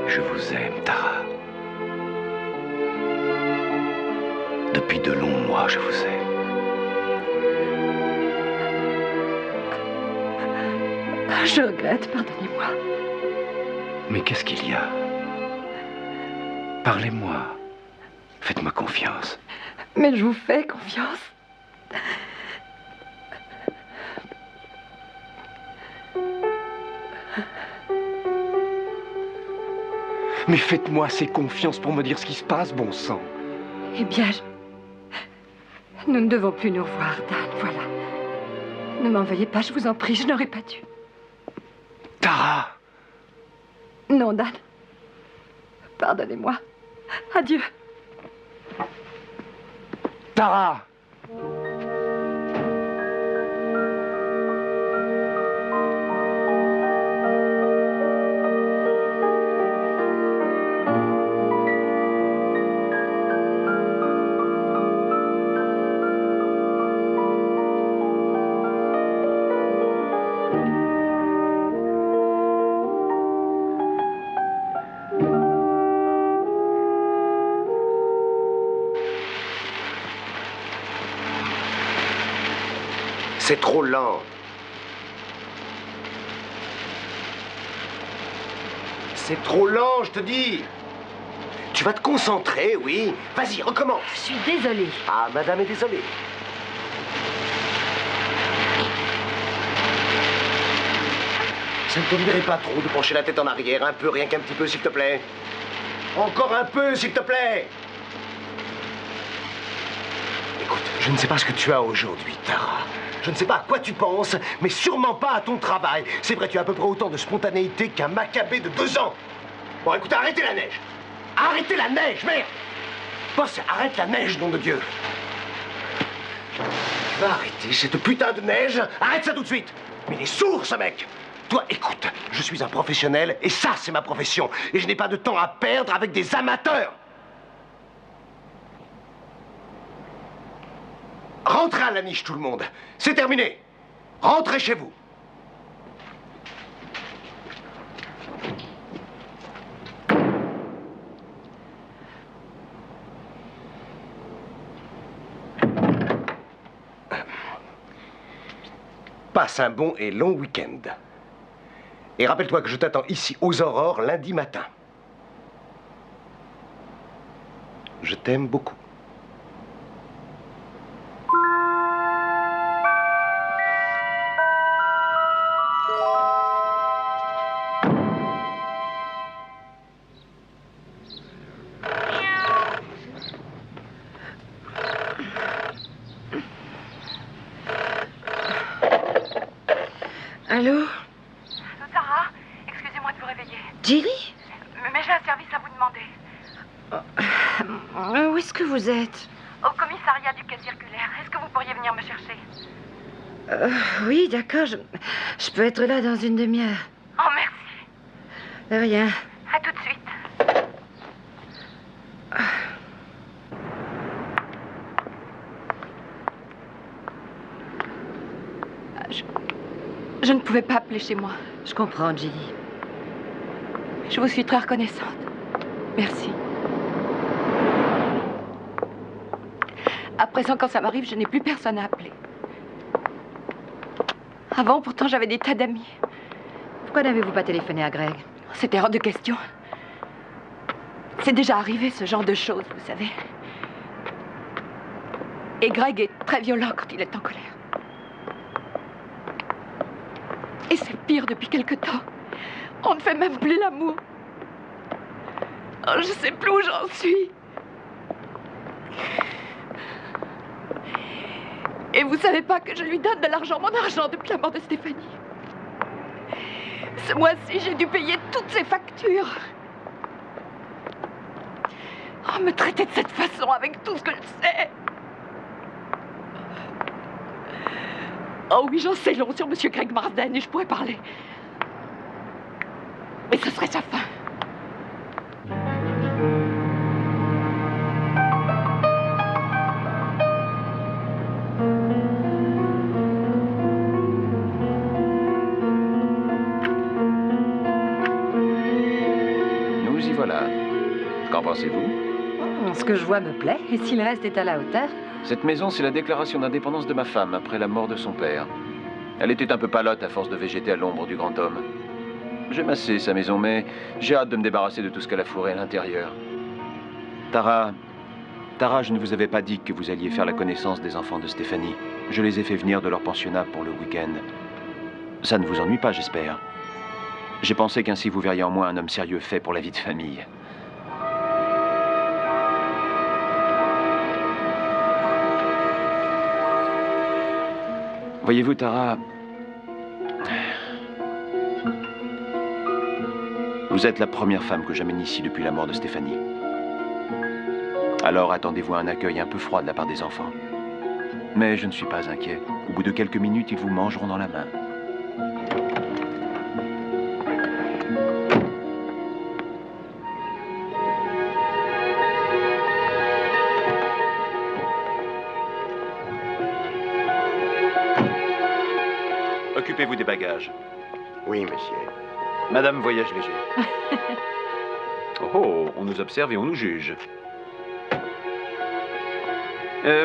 Je vous aime, Tara. Depuis de longs mois, je vous aime. Je regrette, pardonnez-moi. Mais qu'est-ce qu'il y a? Parlez-moi. Faites-moi confiance. Mais je vous fais confiance. Mais faites-moi assez confiance pour me dire ce qui se passe, bon sang. Eh bien, nous ne devons plus nous revoir, Dan, voilà. Ne m'en veuillez pas, je vous en prie, je n'aurais pas dû. Tara! Non, Dan. Pardonnez-moi. Adieu. Tara! C'est trop lent. C'est trop lent, je te dis. Tu vas te concentrer, oui. Vas-y, recommence. Je suis désolée. Ah, madame est désolée. Ça ne te dirait pas trop de pencher la tête en arrière, un peu, rien qu'un petit peu, s'il te plaît. Encore un peu, s'il te plaît. Écoute, je ne sais pas ce que tu as aujourd'hui, Tara. Je ne sais pas à quoi tu penses, mais sûrement pas à ton travail. C'est vrai, tu as à peu près autant de spontanéité qu'un Maccabée de 2 ans. Bon, écoute, arrêtez la neige. Arrêtez la neige, merde. Boss, arrête la neige, nom de Dieu. Tu vas arrêter cette putain de neige. Arrête ça tout de suite. Mais il est sourd, ce mec. Toi, écoute, je suis un professionnel et ça, c'est ma profession. Et je n'ai pas de temps à perdre avec des amateurs. Rentrez à la niche, tout le monde. C'est terminé. Rentrez chez vous. Passe un bon et long week-end. Et rappelle-toi que je t'attends ici aux aurores lundi matin. Je t'aime beaucoup. Allô? Tara, excusez-moi de vous réveiller. Jerry? Mais j'ai un service à vous demander. Où est-ce que vous êtes? Au commissariat du quai circulaire. Est-ce que vous pourriez venir me chercher? Oui, d'accord, je peux être là dans une demi-heure. Oh, merci. De rien. À tout de suite. Je ne pouvais pas appeler chez moi. Je comprends, Julie. Je vous suis très reconnaissante. Merci. À présent, quand ça m'arrive, je n'ai plus personne à appeler. Avant, pourtant, j'avais des tas d'amis. Pourquoi n'avez-vous pas téléphoné à Greg? C'était hors de question. C'est déjà arrivé, ce genre de choses, vous savez. Et Greg est très violent quand il est en colère. Et c'est pire depuis quelque temps. On ne fait même plus l'amour. Oh, je sais plus où j'en suis. Et vous savez pas que je lui donne de l'argent, mon argent, depuis la mort de Stéphanie. Ce mois-ci, j'ai dû payer toutes ses factures. Oh, me traiter de cette façon avec tout ce que je sais. Oh oui, j'en sais long sur Monsieur Greg Marsden et je pourrais parler. Mais ce serait sa fin. Nous y voilà. Qu'en pensez-vous? Ce que je vois me plaît, et si le reste est à la hauteur? Cette maison, c'est la déclaration d'indépendance de ma femme après la mort de son père. Elle était un peu palote à force de végéter à l'ombre du grand homme. J'aime assez sa maison, mais j'ai hâte de me débarrasser de tout ce qu'elle a fourré à l'intérieur. Tara, je ne vous avais pas dit que vous alliez faire la connaissance des enfants de Stéphanie. Je les ai fait venir de leur pensionnat pour le week-end. Ça ne vous ennuie pas, j'espère. J'ai pensé qu'ainsi vous verriez en moi un homme sérieux fait pour la vie de famille. Voyez-vous, Tara, vous êtes la première femme que j'amène ici depuis la mort de Stéphanie. Alors attendez-vous à un accueil un peu froid de la part des enfants. Mais je ne suis pas inquiet. Au bout de quelques minutes, ils vous mangeront dans la main. Occupez-vous des bagages. Oui, monsieur. Madame voyage léger. Oh, on nous observe et on nous juge.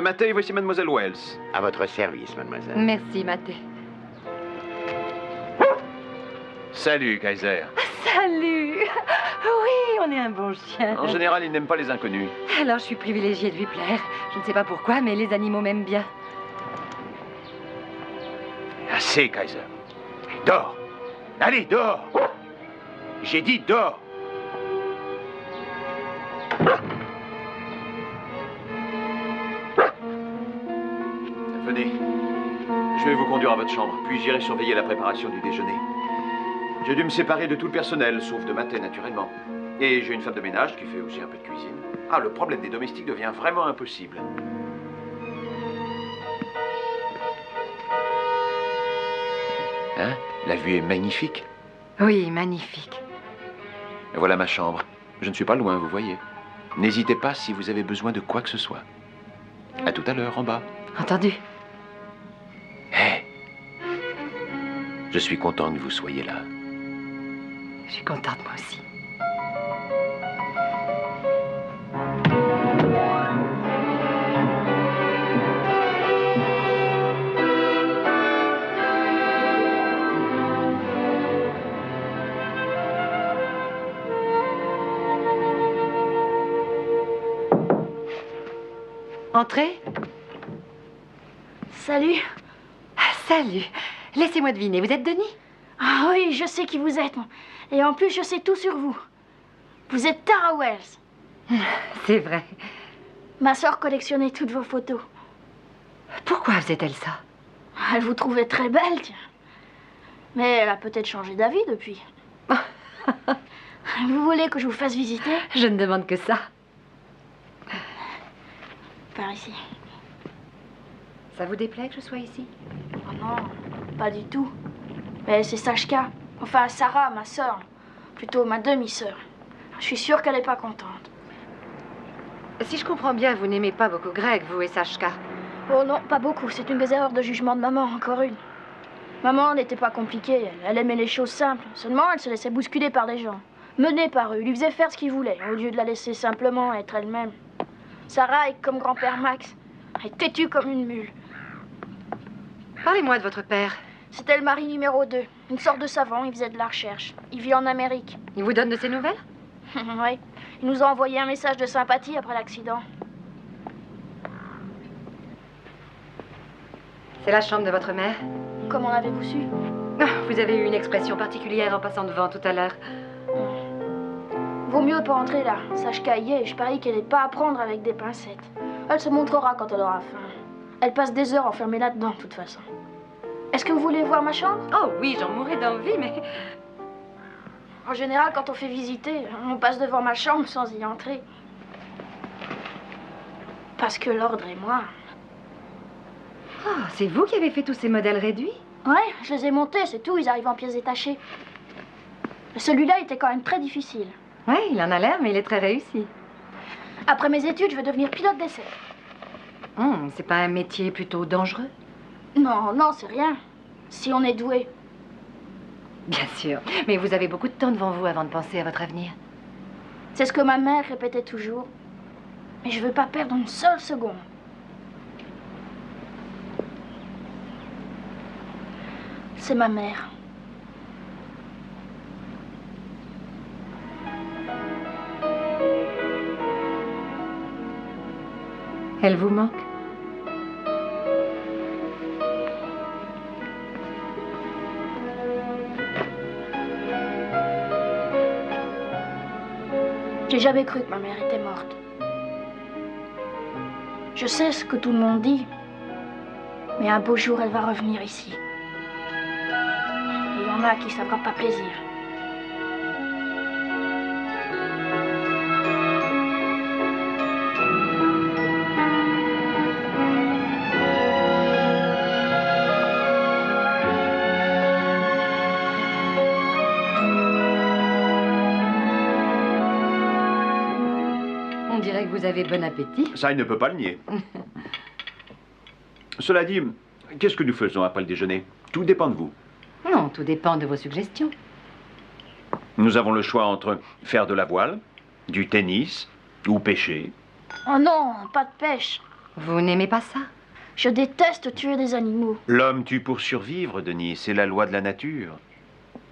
Mathé, voici Mademoiselle Wells. À votre service, mademoiselle. Merci, Mathé. Salut, Kaiser. Salut! Oui, on est un bon chien. En général, il n'aime pas les inconnus. Alors, je suis privilégiée de lui plaire. Je ne sais pas pourquoi, mais les animaux m'aiment bien. Assez, Kaiser. Dors. Allez, dors. J'ai dit dors. Venez. Je vais vous conduire à votre chambre, puis j'irai surveiller la préparation du déjeuner. J'ai dû me séparer de tout le personnel, sauf de Mathé, naturellement. Et j'ai une femme de ménage qui fait aussi un peu de cuisine. Ah, le problème des domestiques devient vraiment impossible. Hein? La vue est magnifique. Oui, magnifique. Et voilà ma chambre. Je ne suis pas loin, vous voyez. N'hésitez pas si vous avez besoin de quoi que ce soit. À tout à l'heure, en bas. Entendu. Hé! Je suis content que vous soyez là. Je suis contente, moi aussi. Entrez. Salut. Salut. Laissez-moi deviner, vous êtes Denis? Ah oui, je sais qui vous êtes. Et en plus, je sais tout sur vous. Vous êtes Tara Wells. C'est vrai. Ma sœur collectionnait toutes vos photos. Pourquoi faisait-elle ça? Elle vous trouvait très belle, tiens. Mais elle a peut-être changé d'avis depuis. Vous voulez que je vous fasse visiter? Je ne demande que ça. Par ici. Ça vous déplaît que je sois ici? Oh non, pas du tout. Mais c'est Sashka. Enfin, Sarah, ma sœur. Plutôt ma demi-sœur. Je suis sûre qu'elle n'est pas contente. Si je comprends bien, vous n'aimez pas beaucoup Greg, vous et Sashka. Oh non, pas beaucoup. C'est une des erreurs de jugement de maman, encore une. Maman n'était pas compliquée. Elle aimait les choses simples. Seulement, elle se laissait bousculer par des gens. Menée par eux. Lui faisait faire ce qu'il voulait, au lieu de la laisser simplement être elle-même. Sarah est comme grand-père Max. Elle est têtue comme une mule. Parlez-moi de votre père. C'était le mari numéro 2. Une sorte de savant, il faisait de la recherche. Il vit en Amérique. Il vous donne de ses nouvelles? Oui. Il nous a envoyé un message de sympathie après l'accident. C'est la chambre de votre mère? Comment l'avez-vous su? Vous avez eu une expression particulière en passant devant tout à l'heure. Vaut mieux pas entrer là. Sashka y est, je parie qu'elle n'est pas à prendre avec des pincettes. Elle se montrera quand elle aura faim. Elle passe des heures enfermée là-dedans, de toute façon. Est-ce que vous voulez voir ma chambre? Oh oui, j'en mourrais d'envie, mais... En général, quand on fait visiter, on passe devant ma chambre sans y entrer. Parce que l'ordre est moi. Oh, c'est vous qui avez fait tous ces modèles réduits? Ouais, je les ai montés, c'est tout. Ils arrivent en pièces détachées. Celui-là était quand même très difficile. Oui, il en a l'air, mais il est très réussi. Après mes études, je veux devenir pilote d'essai. C'est pas un métier plutôt dangereux? Non, non, c'est rien. Si on est doué. Bien sûr. Mais vous avez beaucoup de temps devant vous avant de penser à votre avenir. C'est ce que ma mère répétait toujours. Mais je veux pas perdre une seule seconde. C'est ma mère. Elle vous manque? J'ai jamais cru que ma mère était morte. Je sais ce que tout le monde dit. Mais un beau jour, elle va revenir ici. Et il y en a qui ça fera pas plaisir. On dirait que vous avez bon appétit. Ça, il ne peut pas le nier. Cela dit, qu'est-ce que nous faisons après le déjeuner? Tout dépend de vous. Non, tout dépend de vos suggestions. Nous avons le choix entre faire de la voile, du tennis ou pêcher. Oh non, pas de pêche. Vous n'aimez pas ça? Je déteste tuer des animaux. L'homme tue pour survivre, Denis. C'est la loi de la nature.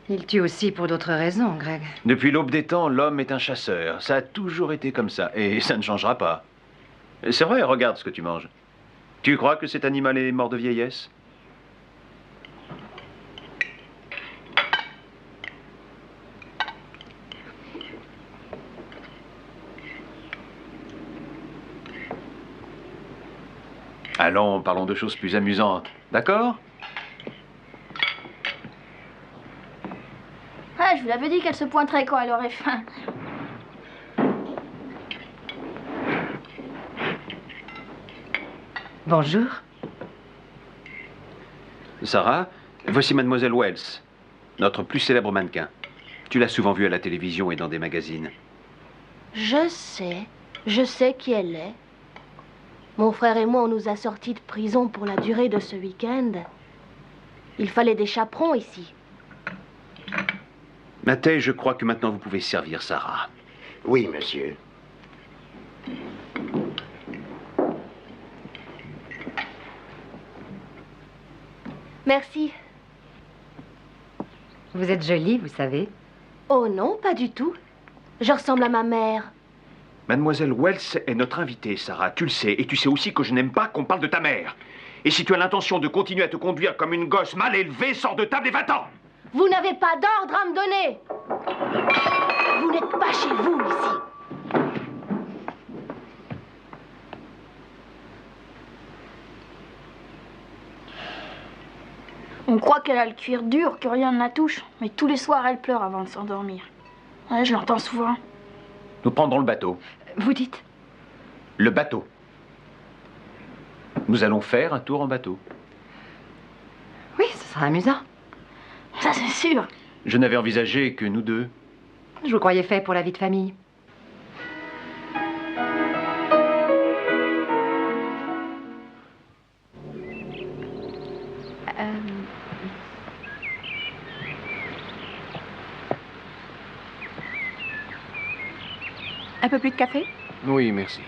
Il tue aussi pour d'autres raisons, Greg. Depuis l'aube des temps, l'homme est un chasseur. Ça a toujours été comme ça, et ça ne changera pas. C'est vrai, regarde ce que tu manges. Tu crois que cet animal est mort de vieillesse? Allons, parlons de choses plus amusantes. D'accord? Ah, je vous l'avais dit qu'elle se pointerait quand elle aurait faim. Bonjour. Sarah, voici Mademoiselle Wells, notre plus célèbre mannequin. Tu l'as souvent vue à la télévision et dans des magazines. Je sais qui elle est. Mon frère et moi, on nous a sortis de prison pour la durée de ce week-end. Il fallait des chaperons ici. Mathey, je crois que maintenant vous pouvez servir Sarah. Oui, monsieur. Merci. Vous êtes jolie, vous savez. Oh non, pas du tout. Je ressemble à ma mère. Mademoiselle Wells est notre invitée, Sarah. Tu le sais, et tu sais aussi que je n'aime pas qu'on parle de ta mère. Et si tu as l'intention de continuer à te conduire comme une gosse mal élevée, sors de table et va-t'en! Vous n'avez pas d'ordre à me donner. Vous n'êtes pas chez vous, ici. On croit qu'elle a le cuir dur, que rien ne la touche. Mais tous les soirs, elle pleure avant de s'endormir. Ouais, je l'entends souvent. Nous prendrons le bateau. Vous dites? Le bateau. Nous allons faire un tour en bateau. Oui, ce sera amusant. Ça, c'est sûr. Je n'avais envisagé que nous deux. Je vous croyais fait pour la vie de famille. Un peu plus de café? Oui, merci.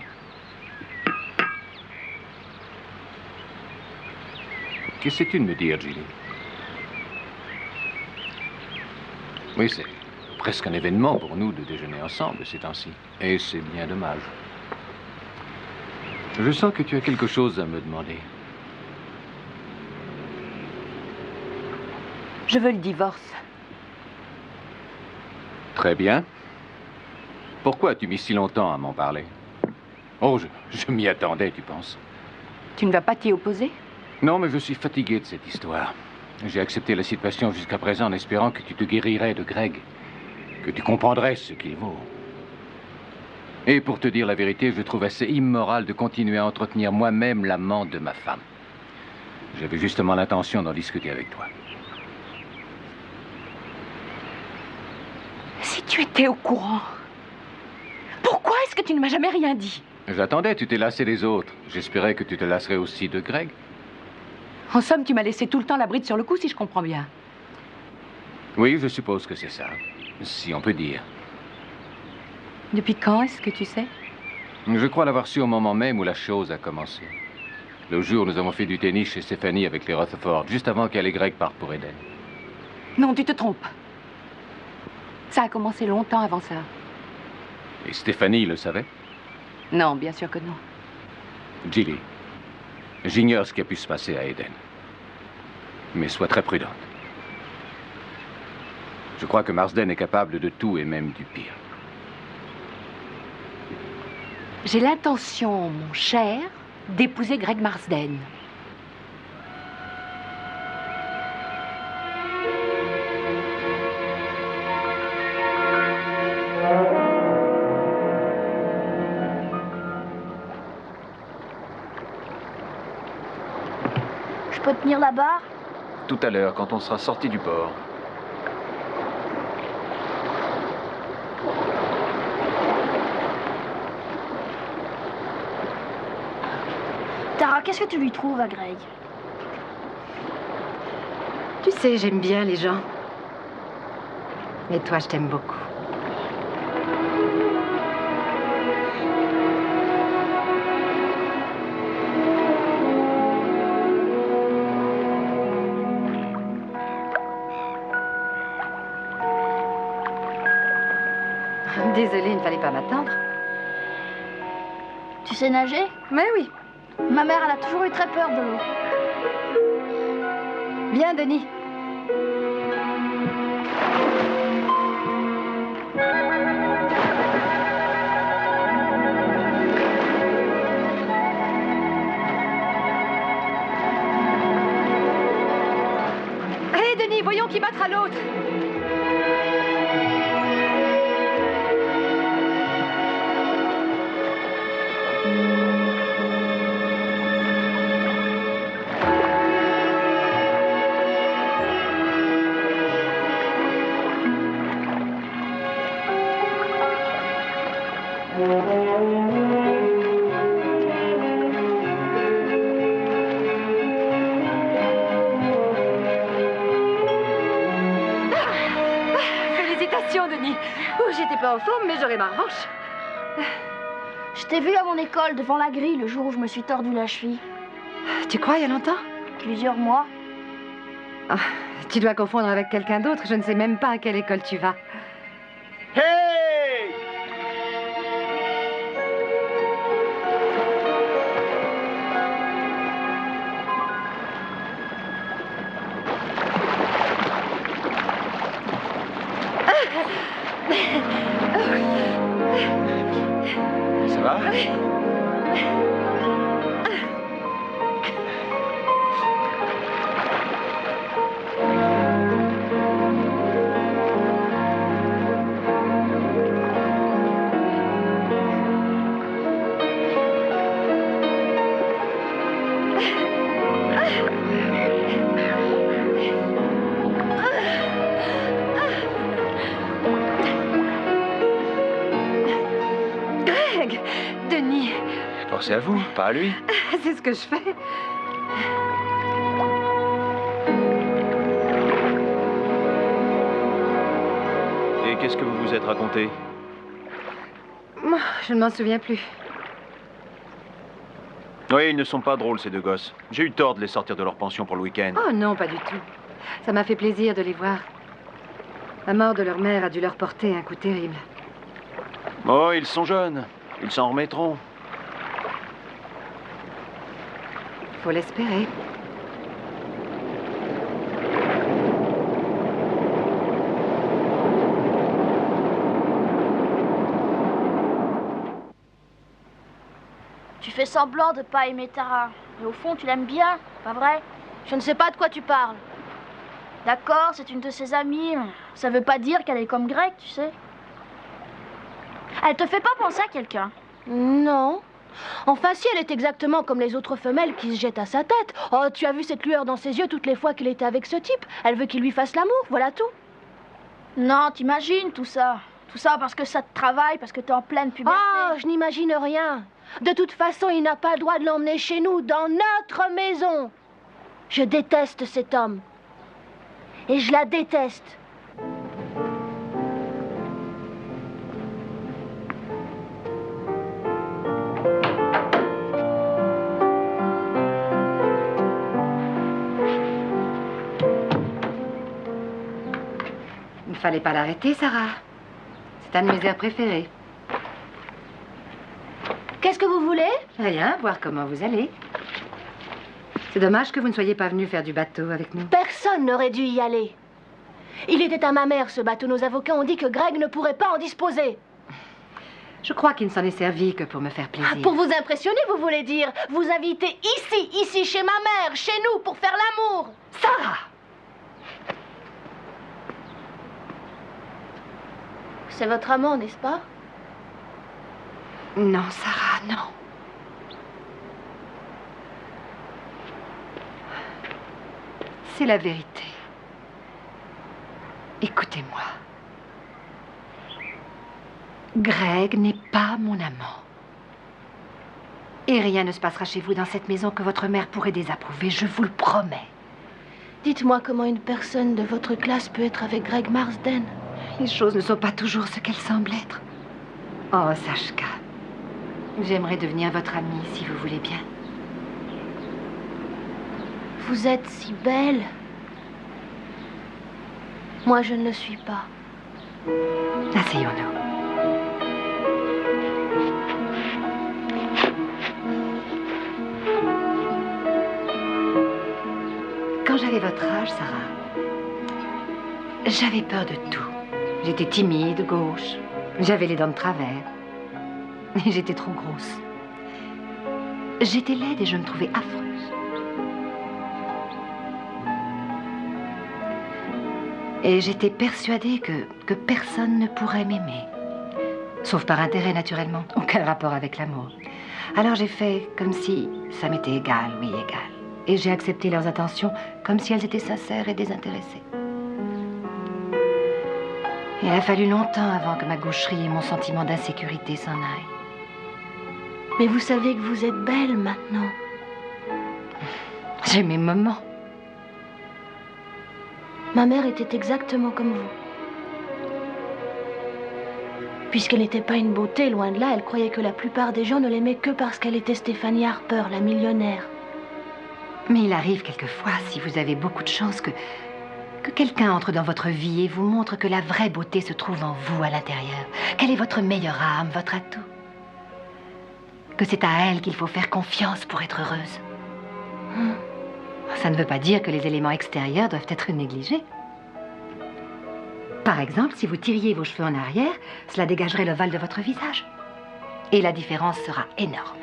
Qu'essaies-tu de me dire, Julie? Oui, c'est presque un événement pour nous de déjeuner ensemble ces temps-ci. Et c'est bien dommage. Je sens que tu as quelque chose à me demander. Je veux le divorce. Très bien. Pourquoi as-tu mis si longtemps à m'en parler? Oh, je m'y attendais, tu penses? Tu ne vas pas t'y opposer? Non, mais je suis fatigué de cette histoire. J'ai accepté la situation jusqu'à présent en espérant que tu te guérirais de Greg, que tu comprendrais ce qu'il vaut. Et pour te dire la vérité, je trouve assez immoral de continuer à entretenir moi-même l'amant de ma femme. J'avais justement l'intention d'en discuter avec toi. Si tu étais au courant, pourquoi est-ce que tu ne m'as jamais rien dit? J'attendais, tu t'es lassé des autres. J'espérais que tu te lasserais aussi de Greg. En somme, tu m'as laissé tout le temps la bride sur le cou, si je comprends bien. Oui, je suppose que c'est ça, si on peut dire. Depuis quand est-ce que tu sais? Je crois l'avoir su au moment même où la chose a commencé. Le jour où nous avons fait du tennis chez Stéphanie avec les Rutherford, juste avant qu'elle et Greg partent pour Eden. Non, tu te trompes. Ça a commencé longtemps avant ça. Et Stéphanie le savait? Non, bien sûr que non. Julie, j'ignore ce qui a pu se passer à Eden. Mais sois très prudente. Je crois que Marsden est capable de tout et même du pire. J'ai l'intention, mon cher, d'épouser Greg Marsden. peux tenir la barre? Tout à l'heure, quand on sera sorti du port. Tara, qu'est-ce que tu lui trouves à Greg? Tu sais, j'aime bien les gens. Mais toi, je t'aime beaucoup. Désolée, il ne fallait pas m'attendre. Tu sais nager? Mais oui. Ma mère, elle a toujours eu très peur de l'eau. Bien, Denis. Hé, Denis, voyons qui battra l'autre. Félicitations, Denis. J'étais pas en forme, mais j'aurai ma revanche. Je t'ai vu à mon école, devant la grille, le jour où je me suis tordu la cheville. Tu crois, il y a longtemps? Plusieurs mois. Ah, tu dois confondre avec quelqu'un d'autre. Je ne sais même pas à quelle école tu vas. Hey! Ça va? Greg! Denis! Pensez à vous, pas à lui. C'est ce que je fais. Et qu'est-ce que vous vous êtes raconté? Moi, je ne m'en souviens plus. Oui, ils ne sont pas drôles, ces deux gosses. J'ai eu tort de les sortir de leur pension pour le week-end. Oh non, pas du tout. Ça m'a fait plaisir de les voir. La mort de leur mère a dû leur porter un coup terrible. Oh, ils sont jeunes. Ils s'en remettront. Faut l'espérer. Tu fais semblant de pas aimer Tara. Mais au fond, tu l'aimes bien, pas vrai? Je ne sais pas de quoi tu parles. D'accord, c'est une de ses amies. Ça veut pas dire qu'elle est comme Greg, tu sais. Elle te fait pas penser à quelqu'un? Non. Enfin, si, elle est exactement comme les autres femelles qui se jettent à sa tête. Oh, tu as vu cette lueur dans ses yeux toutes les fois qu'il était avec ce type. Elle veut qu'il lui fasse l'amour, voilà tout. Non, t'imagines tout ça. Tout ça parce que ça te travaille, parce que t'es en pleine puberté. Oh, je n'imagine rien. De toute façon, il n'a pas le droit de l'emmener chez nous, dans notre maison. Je déteste cet homme. Et je la déteste. Il ne fallait pas l'arrêter, Sarah. C'est un de mes airs préférés. Qu'est-ce que vous voulez? Rien, voir comment vous allez. C'est dommage que vous ne soyez pas venu faire du bateau avec nous. Personne n'aurait dû y aller. Il était à ma mère, ce bateau. Nos avocats ont dit que Greg ne pourrait pas en disposer. Je crois qu'il ne s'en est servi que pour me faire plaisir. Pour vous impressionner, vous voulez dire? Vous invitez ici, chez ma mère, chez nous, pour faire l'amour. Sarah! C'est votre amant, n'est-ce pas? Non, Sarah, non. C'est la vérité. Écoutez-moi. Greg n'est pas mon amant. Et rien ne se passera chez vous dans cette maison que votre mère pourrait désapprouver, je vous le promets. Dites-moi comment une personne de votre classe peut être avec Greg Marsden. Les choses ne sont pas toujours ce qu'elles semblent être. Oh, Sachka, j'aimerais devenir votre amie si vous voulez bien. Vous êtes si belle. Moi, je ne le suis pas. Asseyons-nous. Quand j'avais votre âge, Sarah, j'avais peur de tout. J'étais timide, gauche. J'avais les dents de travers. Et j'étais trop grosse. J'étais laide et je me trouvais affreuse. Et j'étais persuadée que personne ne pourrait m'aimer. Sauf par intérêt, naturellement. Aucun rapport avec l'amour. Alors j'ai fait comme si ça m'était égal, oui, égal. Et j'ai accepté leurs attentions comme si elles étaient sincères et désintéressées. Il a fallu longtemps avant que ma gaucherie et mon sentiment d'insécurité s'en aillent. Mais vous savez que vous êtes belle maintenant. J'ai mes moments. Ma mère était exactement comme vous. Puisqu'elle n'était pas une beauté, loin de là, elle croyait que la plupart des gens ne l'aimaient que parce qu'elle était Stéphanie Harper, la millionnaire. Mais il arrive quelquefois, si vous avez beaucoup de chance, que quelqu'un entre dans votre vie et vous montre que la vraie beauté se trouve en vous, à l'intérieur. Qu'elle est votre meilleure âme, votre atout. Que c'est à elle qu'il faut faire confiance pour être heureuse. Ça ne veut pas dire que les éléments extérieurs doivent être négligés. Par exemple, si vous tiriez vos cheveux en arrière, cela dégagerait l'ovale de votre visage. Et la différence sera énorme.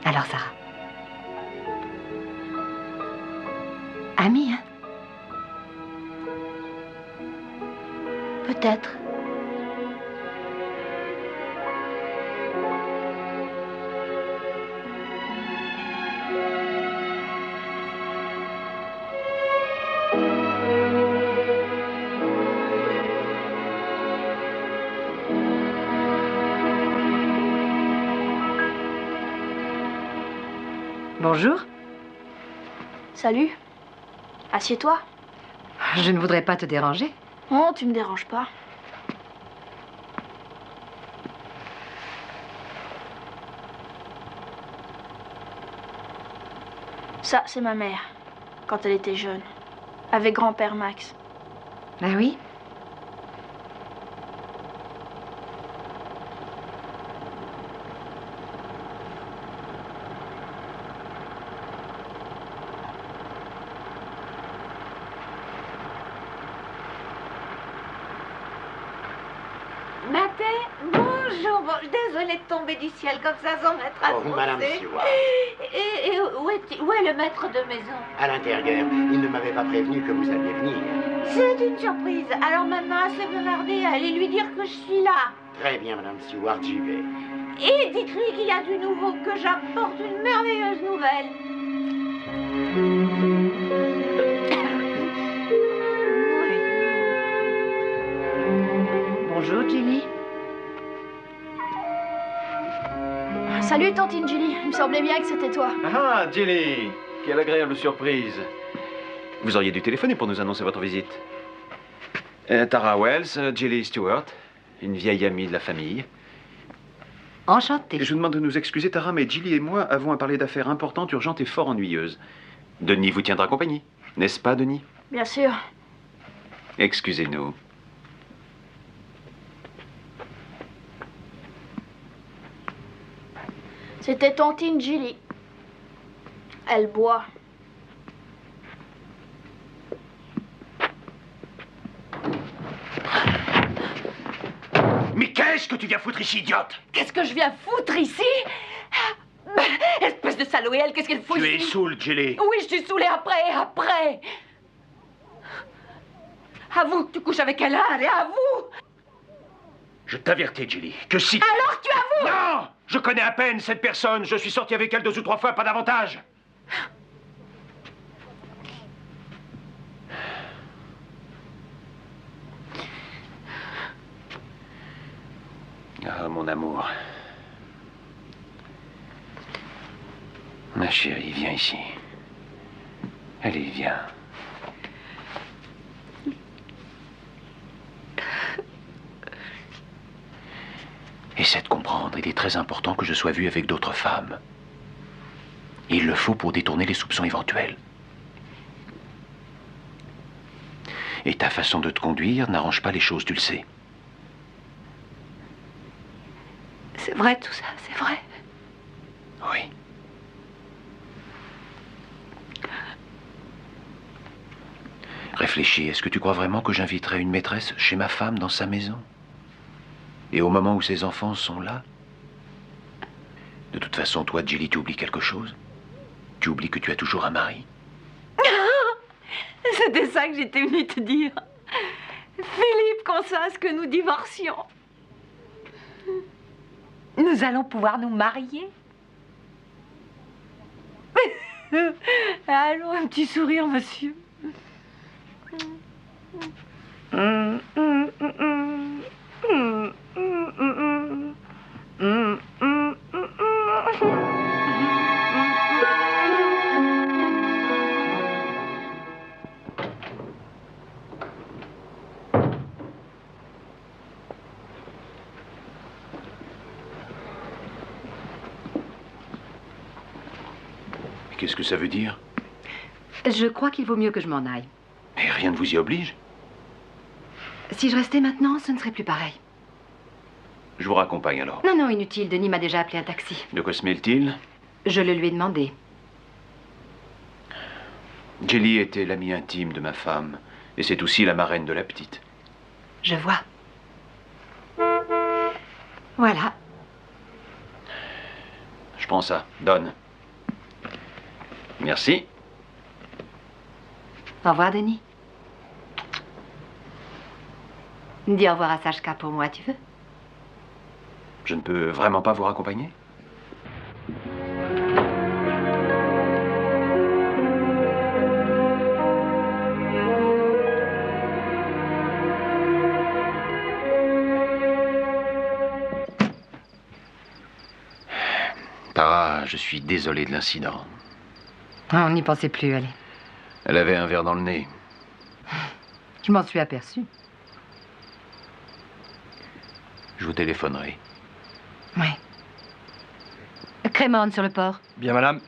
Alors, Sarah. Amie, hein? Peut-être. Bonjour. Salut. Assieds-toi. Je ne voudrais pas te déranger. Oh, tu me déranges pas. Ça, c'est ma mère, quand elle était jeune, avec grand-père Max. Ah oui? Bonjour, désolée de tomber du ciel comme ça sans m'être annoncée. Oh, Madame Stewart. Et où est le maître de maison? À l'intérieur. Il ne m'avait pas prévenu que vous alliez venir. C'est une surprise. Alors maintenant, à se bavarder, allez lui dire que je suis là. Très bien, Madame Stewart, j'y vais. Et dites-lui qu'il y a du nouveau, que j'apporte une merveilleuse nouvelle. Bonjour, Julie. Salut, tantine Julie. Il me semblait bien que c'était toi. Ah, Julie! Quelle agréable surprise. Vous auriez dû téléphoner pour nous annoncer votre visite. Tara Wells, Julie Stewart, une vieille amie de la famille. Enchantée. Je vous demande de nous excuser, Tara, mais Julie et moi avons à parler d'affaires importantes, urgentes et fort ennuyeuses. Denis vous tiendra compagnie, n'est-ce pas, Denis? Bien sûr. Excusez-nous. C'était tantine Julie. Elle boit. Mais qu'est-ce que tu viens foutre ici, idiote? Qu'est-ce que je viens foutre ici? Espèce de salaud, et elle, qu'est-ce qu'elle fout ici? Tu es saoule, Julie. Oui, je suis saoulée après. Avoue que tu couches avec elle, allez, avoue. Je t'avertis, Julie, que si... Alors tu avoues? Non! Je connais à peine cette personne. Je suis sorti avec elle 2 ou 3 fois, pas davantage. mon amour. Ma chérie, viens ici. Allez, viens. Essaie de comprendre, il est très important que je sois vu avec d'autres femmes. Il le faut pour détourner les soupçons éventuels. Et ta façon de te conduire n'arrange pas les choses, tu le sais. C'est vrai tout ça, c'est vrai. Oui. Réfléchis, est-ce que tu crois vraiment que j'inviterai une maîtresse chez ma femme dans sa maison? Et au moment où ses enfants sont là? De toute façon, toi, Jelly, tu oublies quelque chose? Tu oublies que tu as toujours un mari? C'était ça que j'étais venue te dire. Philippe Consas, que nous divorcions. Nous allons pouvoir nous marier. Allons, un petit sourire, monsieur. Qu'est-ce que ça veut dire? Je crois qu'il vaut mieux que je m'en aille. Mais rien ne vous y oblige. Si je restais maintenant, ce ne serait plus pareil. Je vous raccompagne alors. Non, non, inutile. Denis m'a déjà appelé un taxi. De quoi se mêle-t-il? Je le lui ai demandé. Jelly était l'amie intime de ma femme. Et c'est aussi la marraine de la petite. Je vois. Voilà. Je prends ça. Donne. Merci. Au revoir, Denis. Dis au revoir à Sachka pour moi, tu veux? Je ne peux vraiment pas vous raccompagner? Tara, je suis désolé de l'incident. On n'y pensait plus, allez. Elle avait un verre dans le nez. Je m'en suis aperçue. Je vous téléphonerai. Oui. Crémone sur le port. Bien, madame.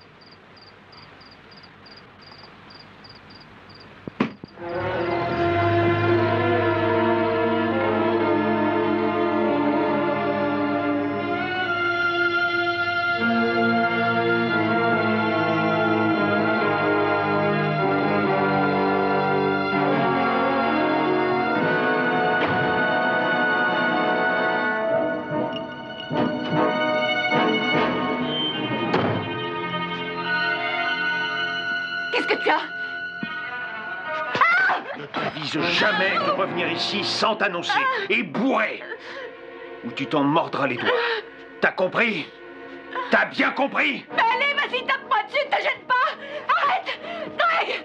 Jamais de revenir ici sans t'annoncer et bourré, ou tu t'en mordras les doigts. T'as compris? T'as bien compris? Mais allez, vas-y, tape-moi dessus, te gêne pas! Arrête! Greg!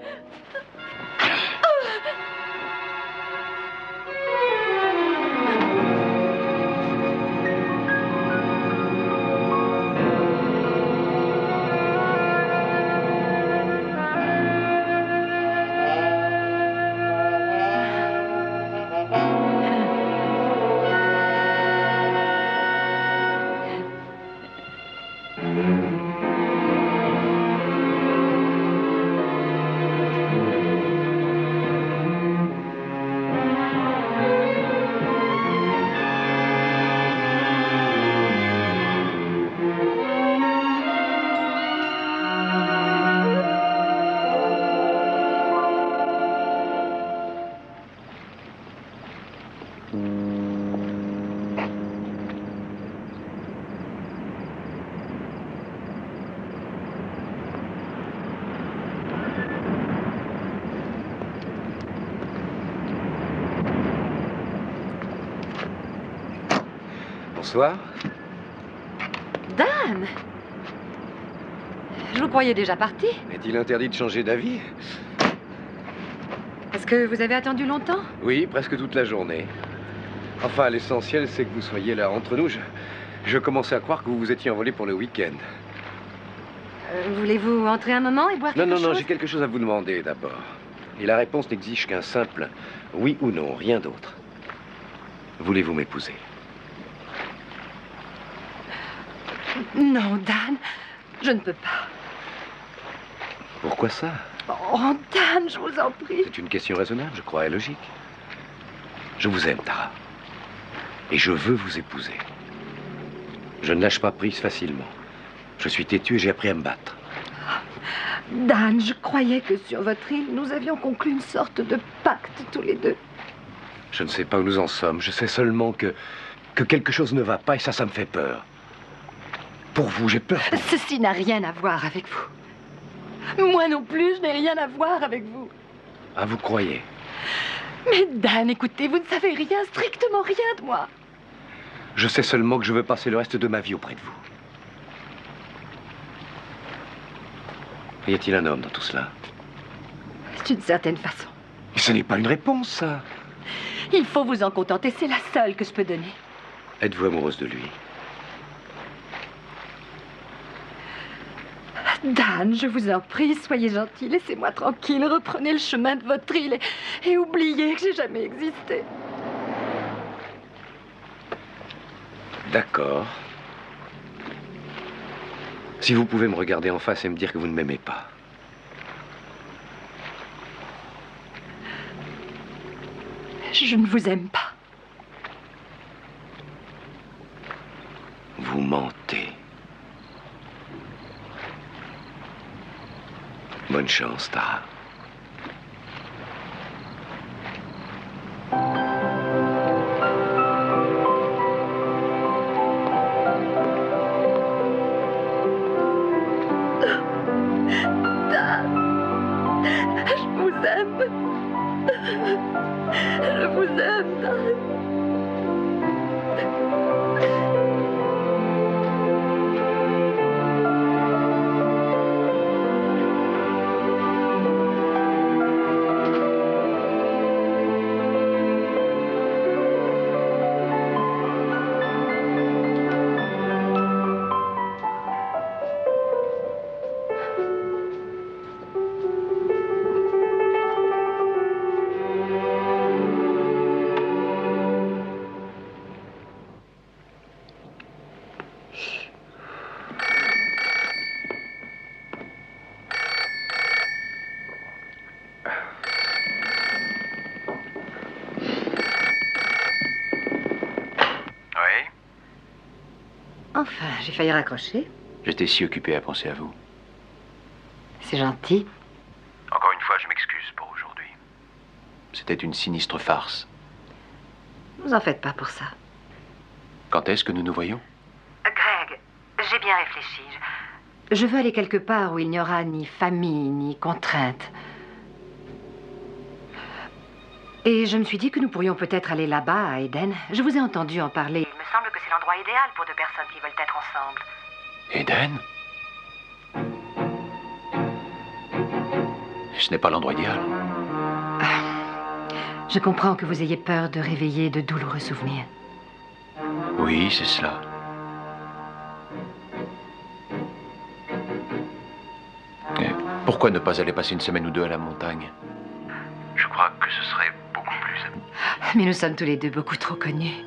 Bonsoir. Dan! Je vous croyais déjà parti. Est-il interdit de changer d'avis? Est-ce que vous avez attendu longtemps? Oui, presque toute la journée. Enfin, l'essentiel, c'est que vous soyez là entre nous. Je commençais à croire que vous vous étiez envolé pour le week-end. Voulez-vous entrer un moment et boire quelque chose? Non, j'ai quelque chose à vous demander d'abord. Et la réponse n'exige qu'un simple oui ou non, rien d'autre. Voulez-vous m'épouser? Non, Dan, je ne peux pas. Pourquoi ça? Oh, Dan, je vous en prie. C'est une question raisonnable, je crois, et logique. Je vous aime, Tara. Et je veux vous épouser. Je ne lâche pas prise facilement. Je suis têtu et j'ai appris à me battre. Dan, je croyais que sur votre île, nous avions conclu une sorte de pacte tous les deux. Je ne sais pas où nous en sommes. Je sais seulement que quelque chose ne va pas et ça me fait peur. Pour vous, j'ai peur. Ceci n'a rien à voir avec vous. Moi non plus, je n'ai rien à voir avec vous. Ah, vous croyez? Mais Dan, écoutez, vous ne savez rien, strictement rien de moi. Je sais seulement que je veux passer le reste de ma vie auprès de vous. Y a-t-il un homme dans tout cela? D'une certaine façon. Mais ce n'est pas une réponse, ça. Il faut vous en contenter, c'est la seule que je peux donner. Êtes-vous amoureuse de lui? Dan, je vous en prie, soyez gentil, laissez-moi tranquille, reprenez le chemin de votre île et oubliez que j'ai jamais existé. D'accord. Si vous pouvez me regarder en face et me dire que vous ne m'aimez pas. Je ne vous aime pas. Vous mentez. Bonne chance, Tara. Je vous aime, Dan. Enfin, j'ai failli raccrocher. J'étais si occupé à penser à vous. C'est gentil. Encore une fois, je m'excuse pour aujourd'hui. C'était une sinistre farce. Ne vous en faites pas pour ça. Quand est-ce que nous nous voyons? Greg, j'ai bien réfléchi. Je veux aller quelque part où il n'y aura ni famille, ni contrainte. Et je me suis dit que nous pourrions peut-être aller là-bas, à Eden. Je vous ai entendu en parler. Il me semble que c'est l'endroit idéal pour deux personnes qui veulent être ensemble. Eden? Ce n'est pas l'endroit idéal. Je comprends que vous ayez peur de réveiller de douloureux souvenirs. Oui, c'est cela. Et pourquoi ne pas aller passer une semaine ou deux à la montagne? Je crois que ce serait beaucoup plus... Mais nous sommes tous les deux beaucoup trop connus.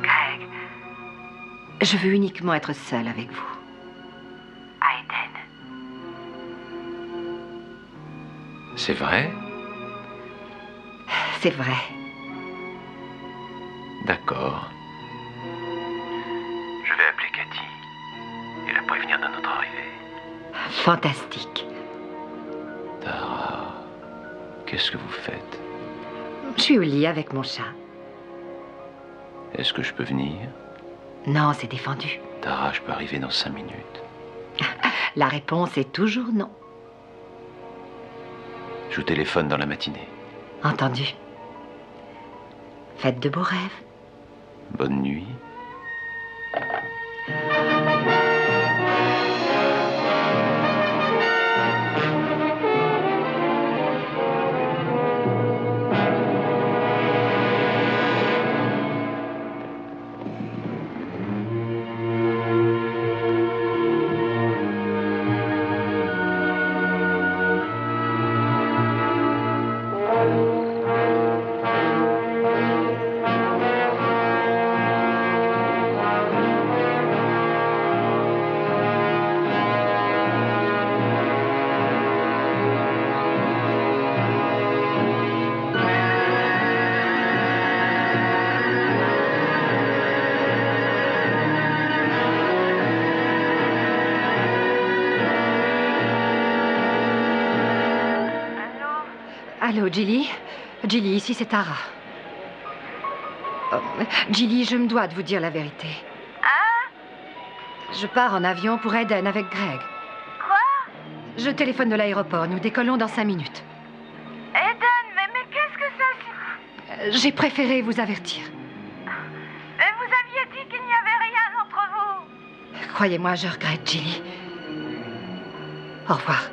Greg, je veux uniquement être seule avec vous. À Eden. C'est vrai? C'est vrai. D'accord. Je vais appeler Cathy et la prévenir de notre arrivée. Fantastique. Tara, qu'est-ce que vous faites? Je suis au lit avec mon chat. Est-ce que je peux venir? Non, c'est défendu. Tara, je peux arriver dans 5 minutes. La réponse est toujours non. Je vous téléphone dans la matinée. Entendu. Faites de beaux rêves. Bonne nuit. Allô, Gilly? Gilly, ici c'est Tara. Oh, Gilly, je me dois de vous dire la vérité. Hein? Je pars en avion pour Eden avec Greg. Quoi? Je téléphone de l'aéroport. Nous décollons dans 5 minutes. Eden, mais qu'est-ce que ça... J'ai préféré vous avertir. Mais vous aviez dit qu'il n'y avait rien entre vous. Croyez-moi, je regrette, Gilly. Au revoir.